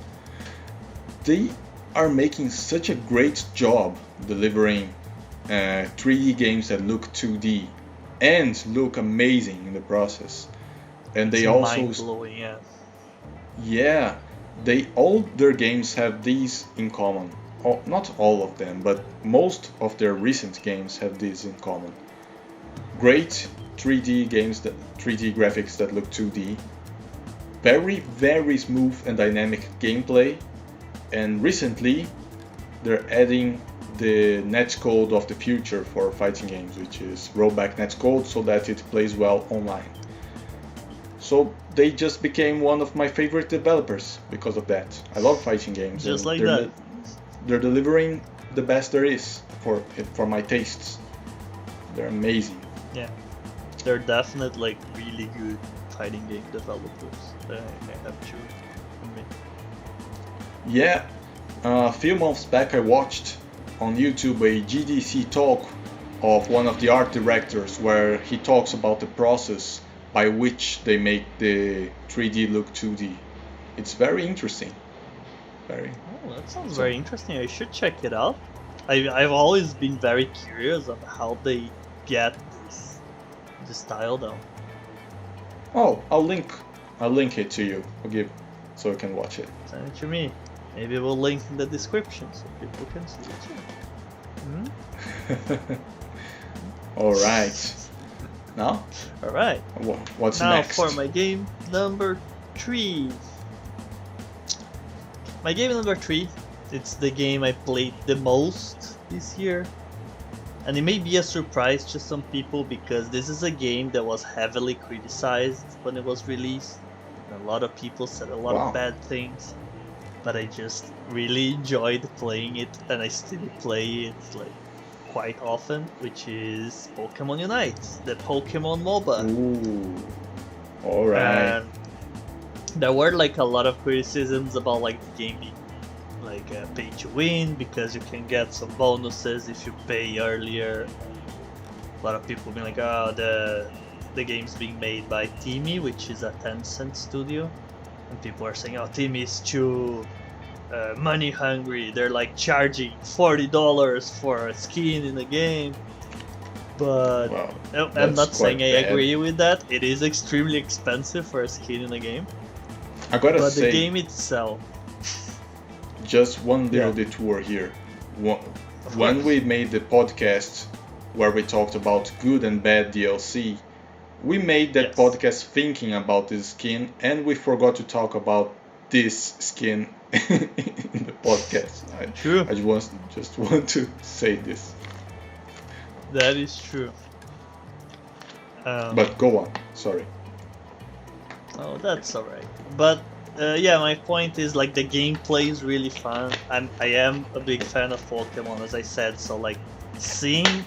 They are making such a great job delivering 3D games that look 2D and look amazing in the process. And they also
mind-blowing,
all their games have these in common. Not all of them, but most of their recent games have this in common. Great 3D games, 3D graphics that look 2D, very, very smooth and dynamic gameplay, and recently they're adding the netcode of the future for fighting games, which is rollback netcode, so that it plays well online. So they just became one of my favorite developers because of that. I love fighting games.
Just like that.
They're delivering the best there is for my tastes. They're amazing.
Yeah, they're definitely like really good fighting game developers. I have to admit.
Yeah, a few months back I watched on YouTube a GDC talk of one of the art directors where he talks about the process by which they make the 3D look 2D. It's very interesting.
Oh, that sounds very interesting. I should check it out. I've always been very curious on how they get this style down.
Oh, I'll link it to you. So you can watch it.
Send it to me. Maybe we'll link in the description so people can see it too.
All right. Now?
All right.
What's
Now
next?
for my game number 3. My game number 3, it's the game I played the most this year. And it may be a surprise to some people because this is a game that was heavily criticized when it was released. And a lot of people said a lot of bad things. But I just really enjoyed playing it, and I still play it like quite often, which is Pokemon Unite, the Pokemon MOBA.
Ooh. Alright.
There were like a lot of criticisms about like the game being like pay to win because you can get some bonuses if you pay earlier. A lot of people being like, oh, the game's being made by Timi, which is a Tencent studio, and people are saying, "Oh, Timi is too money hungry. They're like charging $40 for a skin in a game." But
well,
I'm not saying I
bad.
agree with that. It is extremely expensive for a skin in a game.
I gotta
but
say,
the game itself.
Just one little detour here. When we made the podcast where we talked about good and bad DLC, we made that podcast thinking about this skin, and we forgot to talk about this skin in the podcast.
True.
I just want to say this.
That is true.
But go on. Sorry.
Oh, that's alright. But yeah, my point is like the gameplay is really fun. I am a big fan of Pokemon, as I said. So like seeing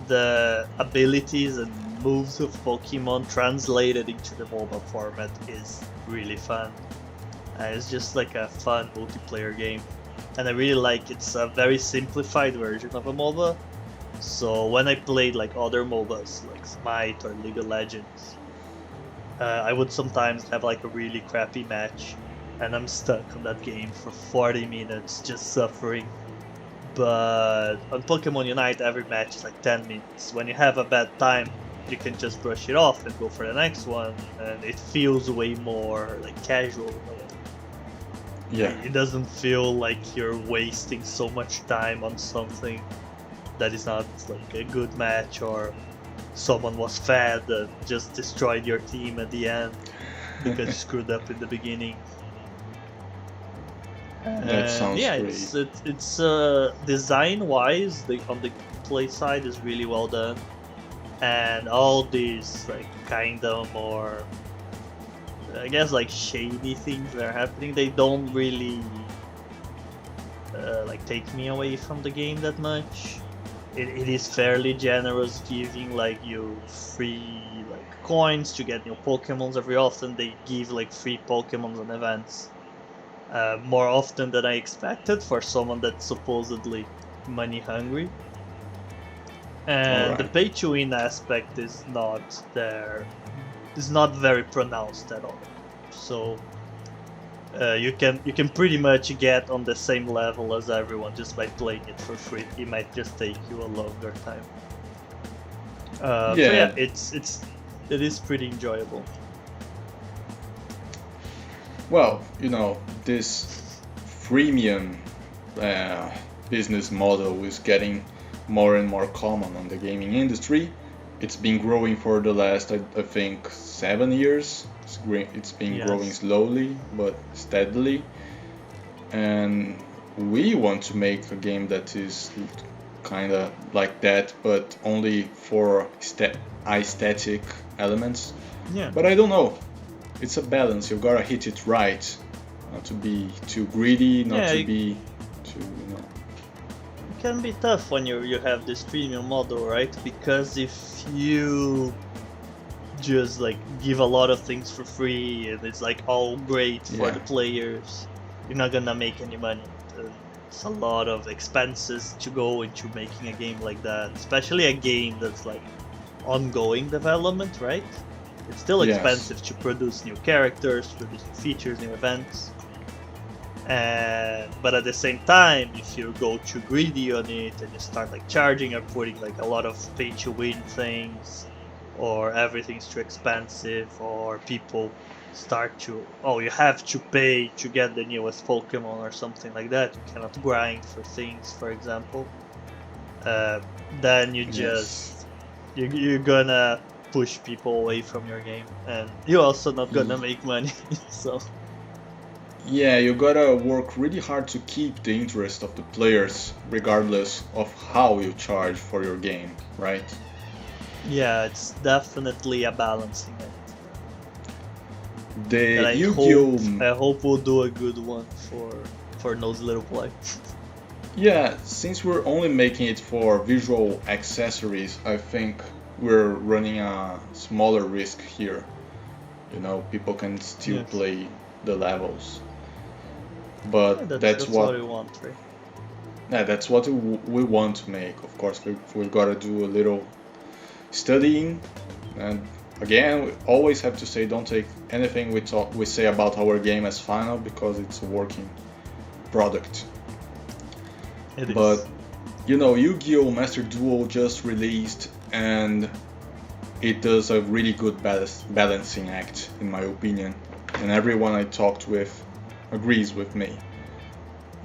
the abilities and moves of Pokemon translated into the mobile format is really fun. It's just like a fun multiplayer game, and I really like it's a very simplified version of a MOBA. So when I played like other MOBAs like Smite or League of Legends, I would sometimes have like a really crappy match, and I'm stuck on that game for 40 minutes just suffering. But on Pokemon Unite, every match is like 10 minutes. When you have a bad time, you can just brush it off and go for the next one, and it feels way more like casual.
Yeah.
It doesn't feel like you're wasting so much time on something that is not like a good match, or someone was fed and just destroyed your team at the end because you screwed up in the beginning.
That sounds great.
It's design wise, on the play side is really well done, and all these like kind of more, I guess, like shady things that are happening, they don't really like take me away from the game that much. It is fairly generous, giving like you free like coins to get new Pokemons. Every often they give like free Pokemons on events, more often than I expected for someone that's supposedly money hungry. And the pay to win aspect is not there. Is not very pronounced at all. So you can pretty much get on the same level as everyone just by playing it for free. It might just take you a longer time. So yeah, it is pretty enjoyable.
Well, you know, this freemium business model is getting more and more common on the gaming industry. It's been growing for the last, I think, 7 years. It's been growing slowly but steadily. And we want to make a game that is kind of like that, but only for aesthetic elements.
Yeah.
But I don't know. It's a balance. You gotta hit it right. Not to be too greedy, not to be too, you know.
It can be tough when you have this freemium model, right? Because if you just like give a lot of things for free and it's like all great for the players, you're not gonna make any money. It's a lot of expenses to go into making a game like that, especially a game that's like ongoing development, right? It's still expensive to produce new characters, produce new features, new events. But at the same time, if you go too greedy on it and you start like charging or putting like a lot of pay to win things, or everything's too expensive, or people start to, you have to pay to get the newest Pokemon or something like that, you cannot grind for things, for example, then you just you're gonna push people away from your game, and you're also not gonna make money. So
yeah, you gotta work really hard to keep the interest of the players regardless of how you charge for your game, right?
Yeah, it's definitely a balancing act. I hope we'll do a good one for Nosy Little Play.
Yeah, since we're only making it for visual accessories, I think we're running a smaller risk here. You know, people can still play the levels. But that's what
we want, right?
Yeah, that's what we want to make. Of course, we've got to do a little studying and again, we always have to say, don't take anything we say about our game as final, because it's a working product. But you know, Yu-Gi-Oh! Master Duel just released, and it does a really good balancing act, in my opinion. And everyone I talked with agrees with me.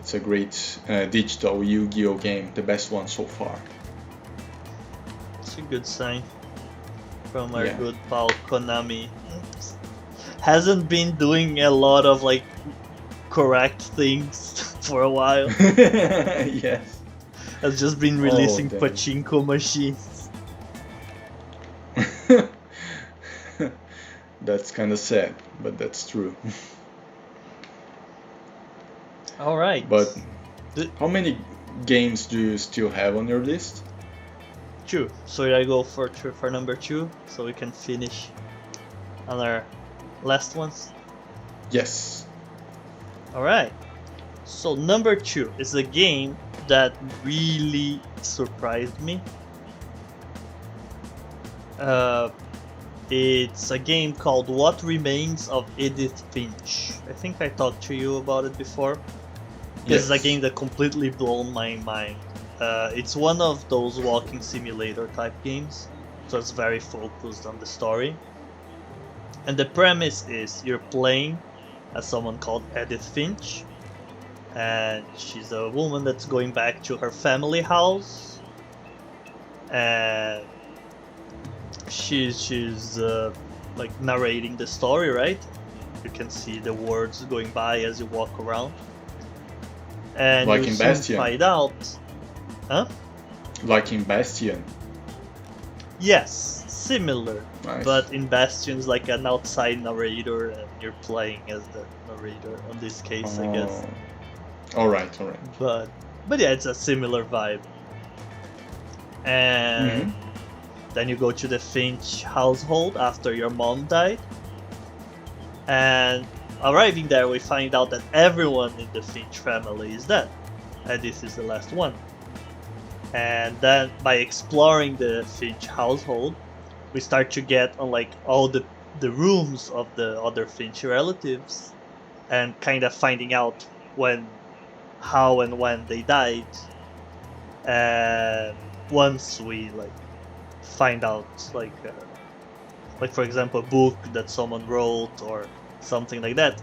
It's a great digital Yu-Gi-Oh! Game, the best one so far.
It's a good sign from our good pal Konami. Hasn't been doing a lot of like correct things for a while.
Yes.
Has just been releasing pachinko machines.
That's kind of sad, but that's true.
Alright.
But how many games do you still have on your list?
2. So I go for number 2, so we can finish on our last ones?
Yes.
Alright. So number 2 is a game that really surprised me. It's a game called What Remains of Edith Finch. I think I talked to you about it before. This is a game that completely blown my mind. It's one of those walking simulator type games, so it's very focused on the story. And the premise is you're playing as someone called Edith Finch, and she's a woman that's going back to her family house, and she's like narrating the story, right? You can see the words going by as you walk around, and
like
you
in
soon
Bastion.
find out,
Like in Bastion.
Yes, similar.
Nice.
But in Bastion's like an outside narrator, and you're playing as the narrator in this case, I guess.
Alright.
But yeah, it's a similar vibe. And then you go to the Finch household after your mom died. And arriving there, we find out that everyone in the Finch family is dead. Edith is the last one. And then by exploring the Finch household, we start to get on like all the rooms of the other Finch relatives, and kind of finding out how and when they died. And once we like find out like for example a book that someone wrote or something like that,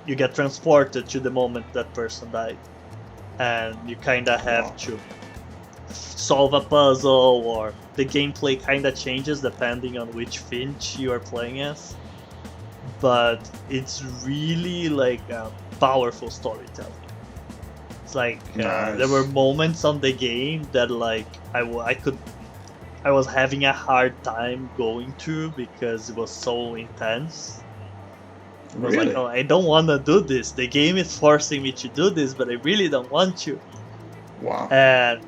you get transported to the moment that person died, and you kind of have to solve a puzzle, or the gameplay kind of changes depending on which Finch you are playing as. But it's really like a powerful storytelling. It's like
Nice.
There were moments on the game that like I was having a hard time going through because it was so intense. I was
Really?
like, oh, I don't want to do this. The game is forcing me to do this, but I really don't want to.
Wow.
And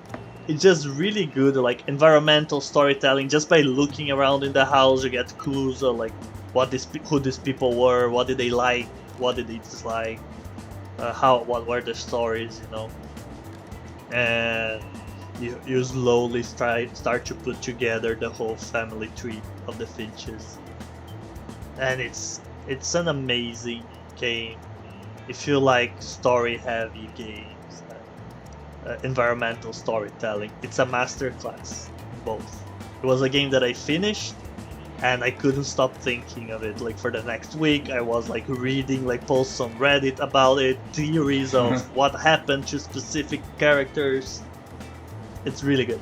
it's just really good, like environmental storytelling. Just by looking around in the house, you get clues of like who these people were, what did they like, what did they dislike, what were their stories, you know. And you slowly start to put together the whole family tree of the Finches. And it's an amazing game if you like story-heavy games. Environmental storytelling. It's a masterclass in both. It was a game that I finished and I couldn't stop thinking of it. Like for the next week I was like reading like posts on Reddit about it, theories of what happened to specific characters. It's really good.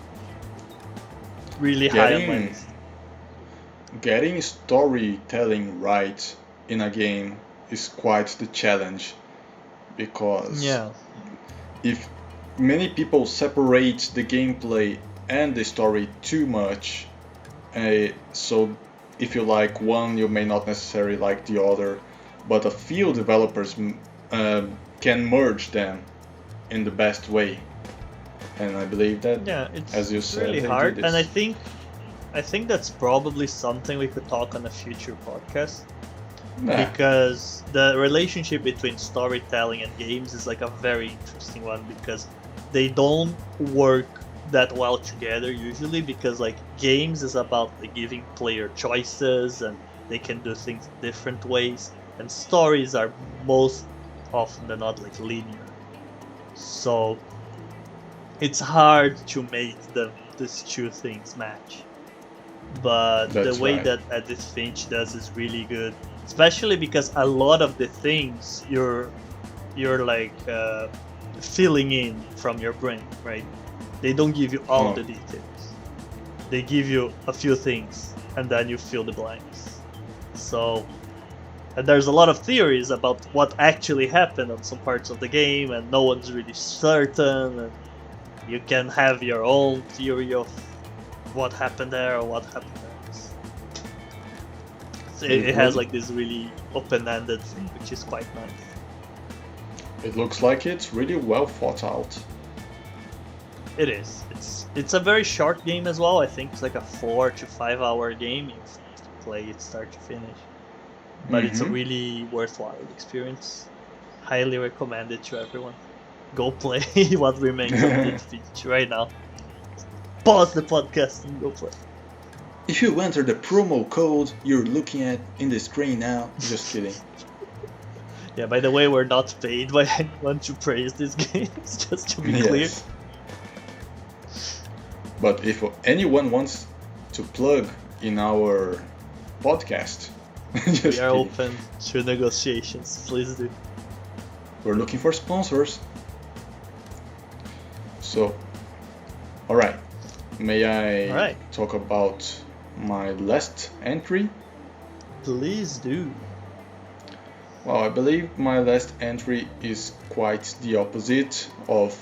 Really high on my list.
Getting storytelling right in a game is quite the challenge, because if many people separate the gameplay and the story too much, so if you like one, you may not necessarily like the other, but a few developers can merge them in the best way, and I believe that,
it's
as you said,
really
they
hard.
did this.
And I think that's probably something we could talk on a future podcast. Because the relationship between storytelling and games is like a very interesting one, because they don't work that well together usually, because like games is about like giving player choices and they can do things different ways, and stories are most often than not like linear. So it's hard to make these two things match. But
That's
the way
right.
that Edith Finch does is really good, especially because a lot of the things you're like filling in from your brain, right? They don't give you all the details. They give you a few things, and then you fill the blanks. So, and there's a lot of theories about what actually happened on some parts of the game, and no one's really certain. And you can have your own theory of what happened there or what happened there. So it has like this really open-ended thing, which is quite nice.
It looks like it's really well thought out.
It is. It's a very short game as well. I think it's like a 4 to 5 hour game. You have to play it start to finish. But it's a really worthwhile experience. Highly recommend it to everyone. Go play what remains of Edith Finch right now. Pause the podcast and go play.
If you enter the promo code you're looking at in the screen now, just kidding.
Yeah, by the way, we're not paid by anyone to praise these games, just to be clear.
But if anyone wants to plug in our podcast,
we are open to negotiations. Please do.
We're looking for sponsors. So, alright. May I talk about my last entry?
Please do.
Well, I believe my last entry is quite the opposite of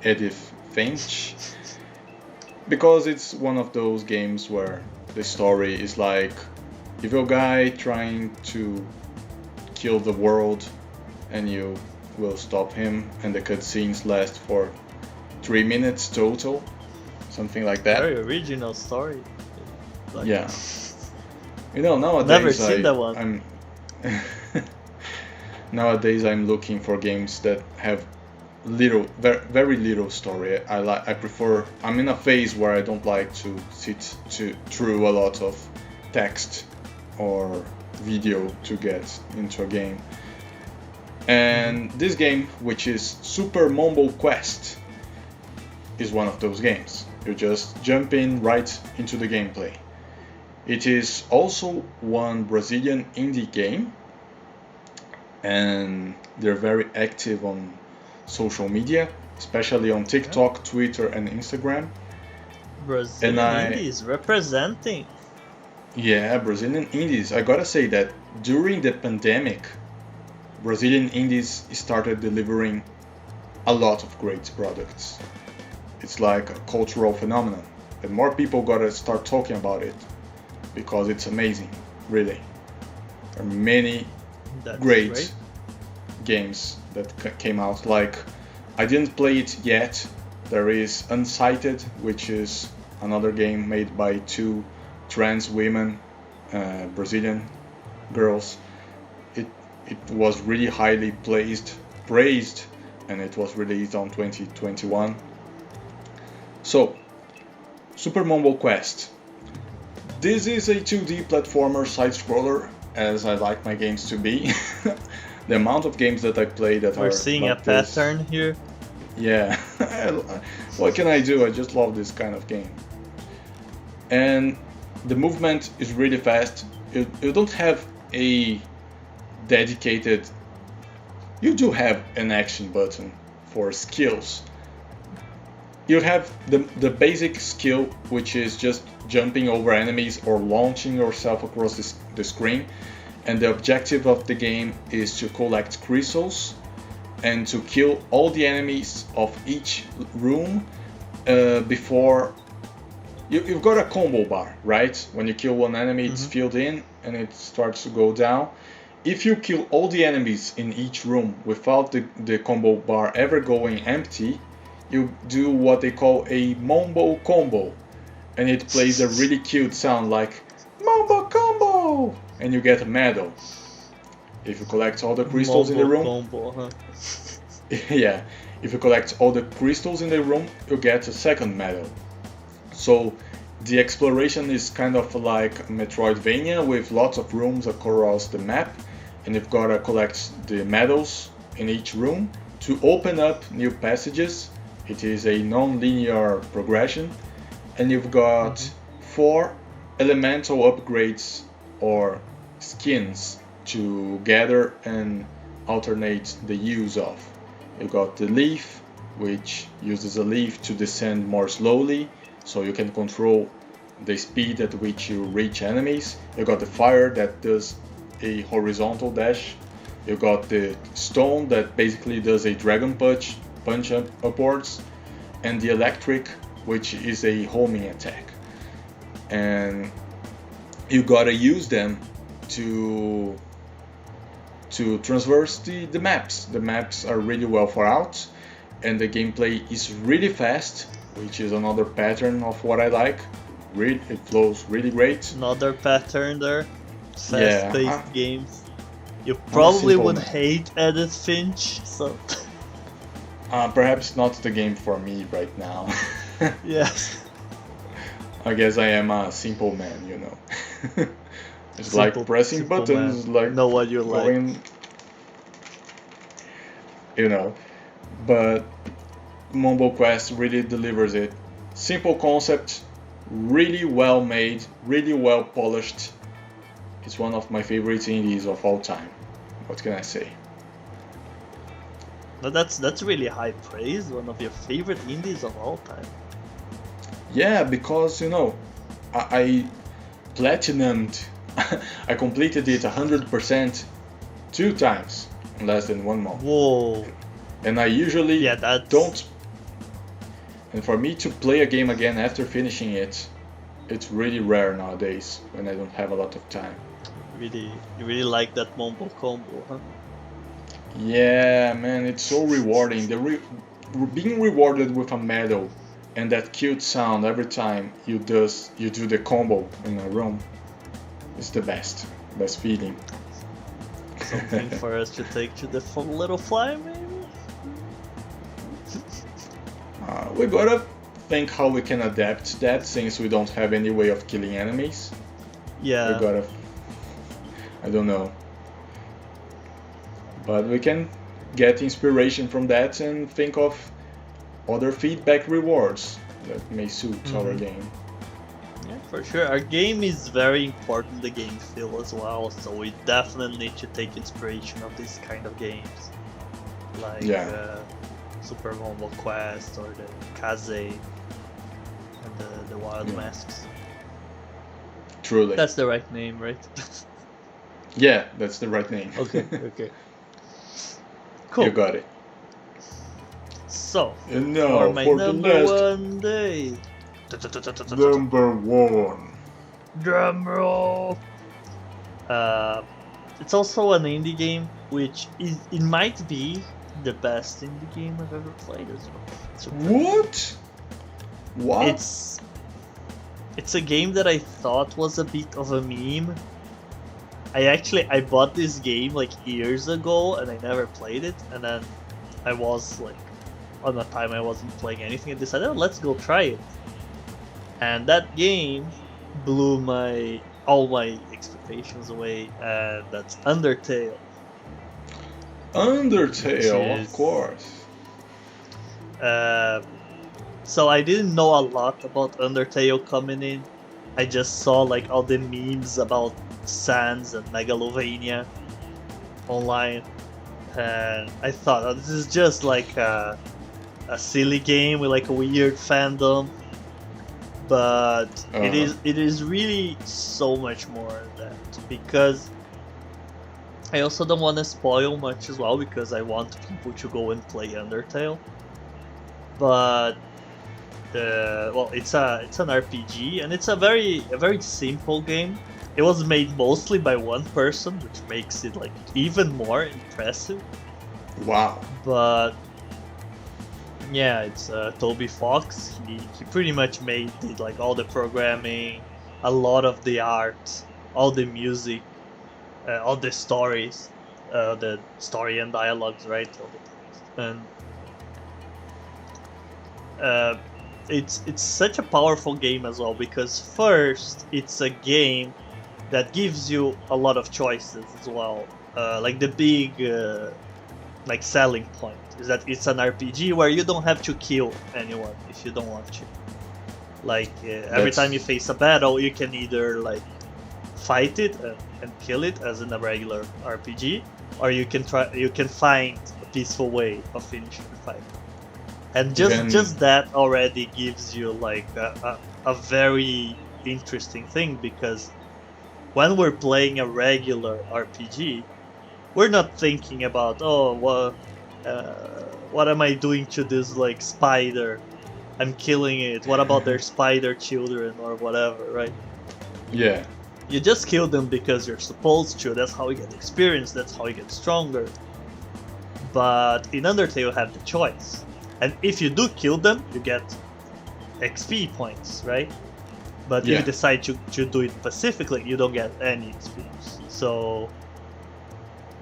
Edith Finch, because it's one of those games where the story is like evil guy trying to kill the world and you will stop him, and the cutscenes last for 3 minutes total, something like that.
Very original story.
Like, yeah. You know, nowadays
never seen that one.
I'm nowadays I'm looking for games that have very little story. I prefer. I'm in a phase where I don't like to sit through a lot of text or video to get into a game. And this game, which is Supermaw Quest, is one of those games. You just jump in right into the gameplay. It is also one Brazilian indie game, and they're very active on social media, especially on TikTok, Twitter, and Instagram.
Brazilian indies representing.
Yeah, Brazilian indies. I gotta say that during the pandemic, Brazilian indies started delivering a lot of great products. It's like a cultural phenomenon, and more people gotta start talking about it because it's amazing, really. There are many great games that came out. Like, I didn't play it yet. There is Unsighted, which is another game made by two trans women, Brazilian girls. It was really highly praised, and it was released on 2021. So, Supermaw Quest. This is a 2D platformer side-scroller, as I like my games to be. The amount of games that I play that
We're seeing
like
a pattern here.
Yeah. What can I do? I just love this kind of game. And the movement is really fast. You don't have a dedicated... You do have an action button for skills. You have the basic skill, which is just jumping over enemies or launching yourself across the screen. And the objective of the game is to collect crystals and to kill all the enemies of each room before... You've got a combo bar, right? When you kill one enemy, it's filled in and it starts to go down. If you kill all the enemies in each room without the combo bar ever going empty, you do what they call a Mombo Combo, and it plays a really cute sound like Mombo Combo, and you get a medal if you collect all the crystals in the room.
Combo, huh?
Yeah, if you collect all the crystals in the room, you get a second medal. So the exploration is kind of like Metroidvania with lots of rooms across the map, and you've got to collect the medals in each room to open up new passages. It is a non-linear progression, and you've got 4 elemental upgrades or skins to gather and alternate the use of. You got the leaf, which uses a leaf to descend more slowly, so you can control the speed at which you reach enemies. You got the fire that does a horizontal dash. You got the stone that basically does a dragon punch upwards, and the electric, which is a homing attack. And you gotta use them to traverse the maps. The maps are really well thought out, and the gameplay is really fast, which is another pattern of what I like. It flows really great.
Another pattern there. Fast-paced games. You probably would hate Edith Finch, so...
Perhaps not the game for me right now.
Yes.
I guess I am a simple man, you know. It's simple, like pressing buttons, man. Like
know what you going, like.
You know. But Mumble Quest really delivers it. Simple concept, really well made, really well polished. It's one of my favorite indies of all time. What can I say?
But that's really high praise. One of your favorite indies of all time.
Yeah, because you know, I platinumed. I completed it 100% 2 times in less than 1 month.
Whoa!
And I usually don't. And for me to play a game again after finishing it, it's really rare nowadays when I don't have a lot of time.
You really like that Mumble combo, huh?
Yeah, man, it's so rewarding. Being rewarded with a medal and that cute sound every time you do the combo in a room is the best feeling.
Something for us to take to the little fly, maybe?
We gotta think how we can adapt that, since we don't have any way of killing enemies.
Yeah.
We gotta... I don't know. But we can get inspiration from that and think of other feedback rewards that may suit our game.
Yeah, for sure. Our game is very important, the game feel as well, so we definitely need to take inspiration of these kind of games. Like Supermaw Quest or the Kaze and the Wild Masks.
Truly.
That's the right name, right?
Yeah, that's the right name.
Okay. Cool.
You got it.
So,
and now
for my number 1 day.
Number 1.
Drum roll. It's also an indie game, which it might be the best indie game I've ever played as well.
What?
It's a game that I thought was a bit of a meme. I bought this game like years ago and I never played it, and then I was like, on the time I wasn't playing anything, I decided, let's go try it. And that game blew all my expectations away, and that's Undertale.
Of course.
So I didn't know a lot about Undertale coming in. I just saw like all the memes about Sans and Megalovania online, and I thought, oh, this is just like a silly game with like a weird fandom, but it is really so much more than that, because I also don't want to spoil much as well, because I want people to go and play Undertale. But it's an RPG, and it's a very simple game. It was made mostly by one person, which makes it like even more impressive.
Wow.
But yeah, it's Toby Fox. He pretty much did like all the programming, a lot of the art, all the music, all the stories, the story and dialogues, right? And uh, it's such a powerful game as well, because first it's a game that gives you a lot of choices as well. Like the big like selling point is that it's an RPG where you don't have to kill anyone if you don't want to. Like every time you face a battle, you can either like fight it and kill it as in a regular RPG, or you can find a peaceful way of finishing the fight. And just that already gives you like a very interesting thing, because when we're playing a regular RPG, we're not thinking about, oh, what am I doing to this like spider? I'm killing it. What about their spider children or whatever, right?
Yeah.
You just kill them because you're supposed to. That's how you get experience. That's how you get stronger. But in Undertale, you have the choice. And if you do kill them, you get XP points, right? But if you decide to do it pacifically, you don't get any experience. So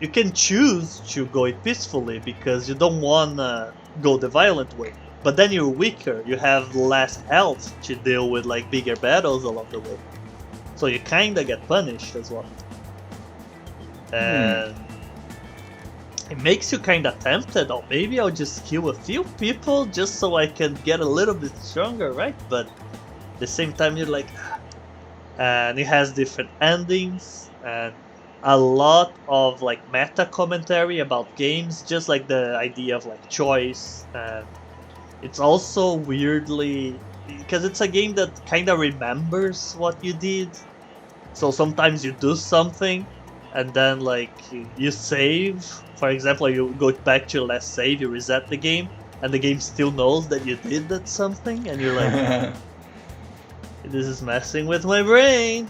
you can choose to go it peacefully because you don't want to go the violent way. But then you're weaker, you have less health to deal with like bigger battles along the way. So you kinda get punished as well. And it makes you kinda tempted, oh maybe I'll just kill a few people just so I can get a little bit stronger, right? But at the same time you're like, and it has different endings and a lot of like meta commentary about games, just like the idea of like choice. And it's also weirdly, because it's a game that kind of remembers what you did. So sometimes you do something and then like you save, for example, you go back to your last save, you reset the game, and the game still knows that you did that something, and you're like, this is messing with my brain.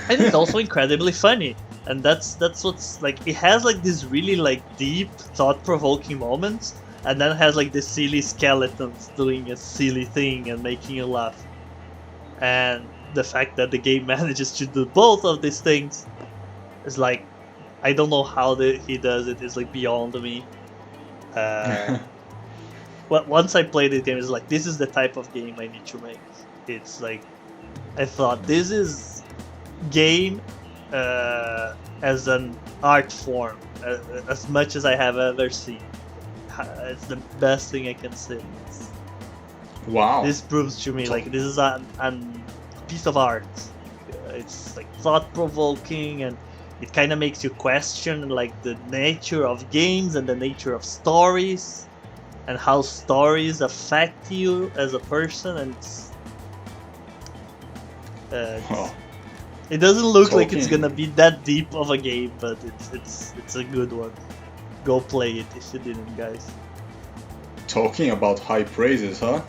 And it's also incredibly funny, and that's what's like, it has like this really like deep thought-provoking moments, and then it has like this silly skeletons doing a silly thing and making you laugh. And the fact that the game manages to do both of these things is like, I don't know how he does it. It's like beyond me. But once I played this game, it's like, this is the type of game I need to make. It's like, I thought this is game as an art form, as much as I have ever seen. It's the best thing I can say.
Wow.
This proves to me like this is a piece of art. It's like thought-provoking, and it kind of makes you question like the nature of games and the nature of stories and how stories affect you as a person. And it doesn't look like it's gonna be that deep of a game, but it's a good one. Go play it if you didn't, guys.
Talking about high praises, huh?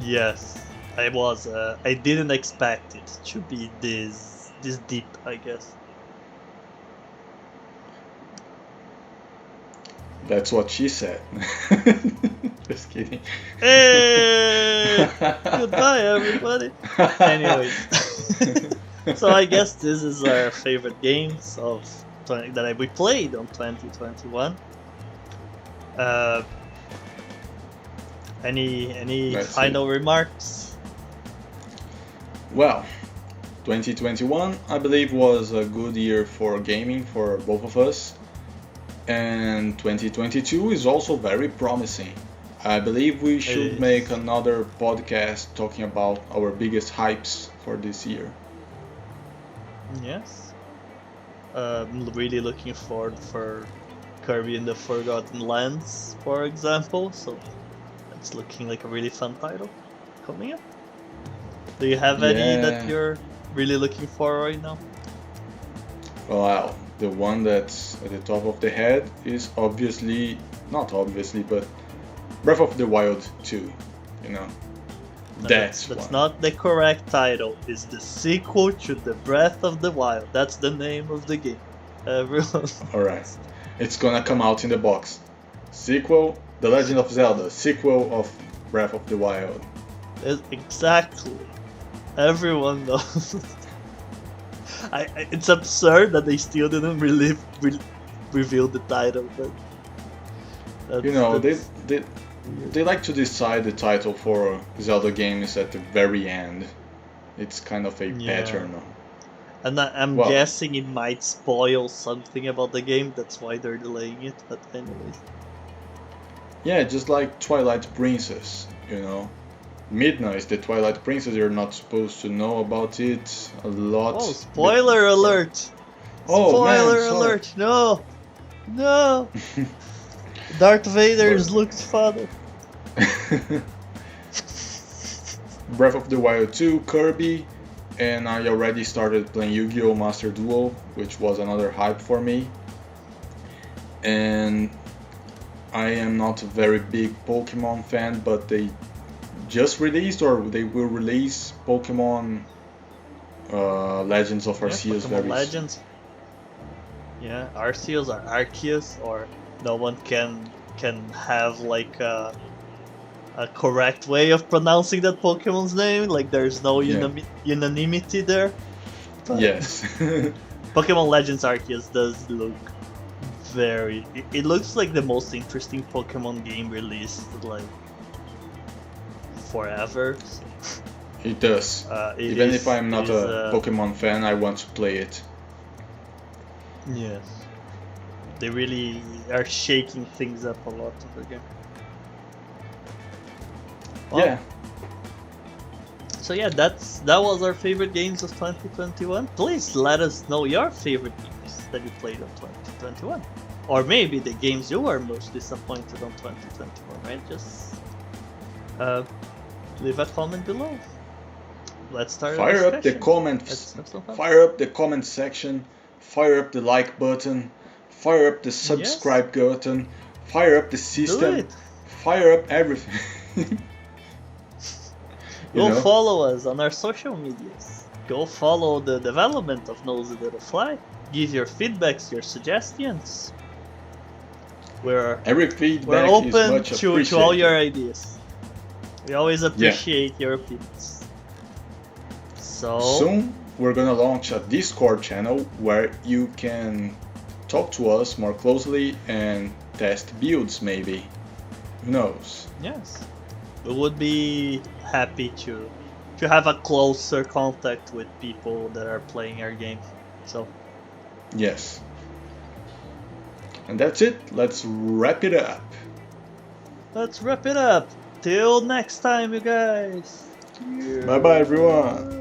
Yes, I was. I didn't expect it to be this deep, I guess.
That's what she said. Just kidding.
Hey, goodbye, everybody. Anyways, so I guess this is our favorite games that we played on 2021. Any final remarks?
Well, 2021 I believe was a good year for gaming for both of us, and 2022 is also very promising. I believe we should make another podcast talking about our biggest hypes for this year.
Yes. I'm really looking forward for Kirby and the Forgotten Lands, for example, so it's looking like a really fun title coming up. Do you have any that you're really looking for right now?
Well, the one that's at the top of the head is not obviously, but Breath of the Wild 2, you know. That's
not the correct title. It's the sequel to the Breath of the Wild. That's the name of the game. Everyone.
Alright. It's gonna come out in the box. Sequel, The Legend of Zelda. Sequel of Breath of the Wild.
Exactly. Everyone knows. It's absurd that they still didn't reveal the title. But
They like to decide the title for Zelda games at the very end. It's kind of a pattern.
And I'm
Well,
guessing it might spoil something about the game, that's why they're delaying it, but anyways.
Yeah, just like Twilight Princess, you know. Midna is the Twilight Princess, you're not supposed to know about it a lot.
Oh, spoiler alert!
Oh,
Spoiler
man, sorry.
alert! No! No! Darth Vader's Luke's father.
Breath of the Wild 2, Kirby, and I already started playing Yu-Gi-Oh! Master Duel, which was another hype for me. And I am not a very big Pokemon fan, but they just released, or they will release Pokemon Legends of Arceus
Pokemon
very
Legends. Yeah, Arceus or Arceus, or no one can have like a correct way of pronouncing that Pokemon's name. Like there's no unanimity there. But
Yes.
Pokemon Legends Arceus does look very. It looks like the most interesting Pokemon game released like forever.
It does. Even if I'm not a Pokemon fan, I want to play it.
Yes. They really are shaking things up a lot of the game. Well,
Yeah.
So yeah, that was our favorite games of 2021. Please let us know your favorite games that you played of 2021. Or maybe the games you were most disappointed on 2021, right? Just leave a comment below. Let's start.
Fire up the comments. Fire up the comment section. Fire up the like button. Fire up the subscribe button. Fire up the system. Fire up everything.
Go follow us on our social medias. Go follow the development of Nosy Little Fly. Give your feedbacks, your suggestions.
Every feedback
we're open
is much
to all your ideas. We always appreciate your opinions. So
soon we're gonna launch a Discord channel where you can talk to us more closely and test builds maybe. Who knows?
Yes. We would be happy to have a closer contact with people that are playing our game. So
yes. And that's it. Let's wrap it up.
Let's wrap it up. Till next time, you guys.
Bye bye everyone.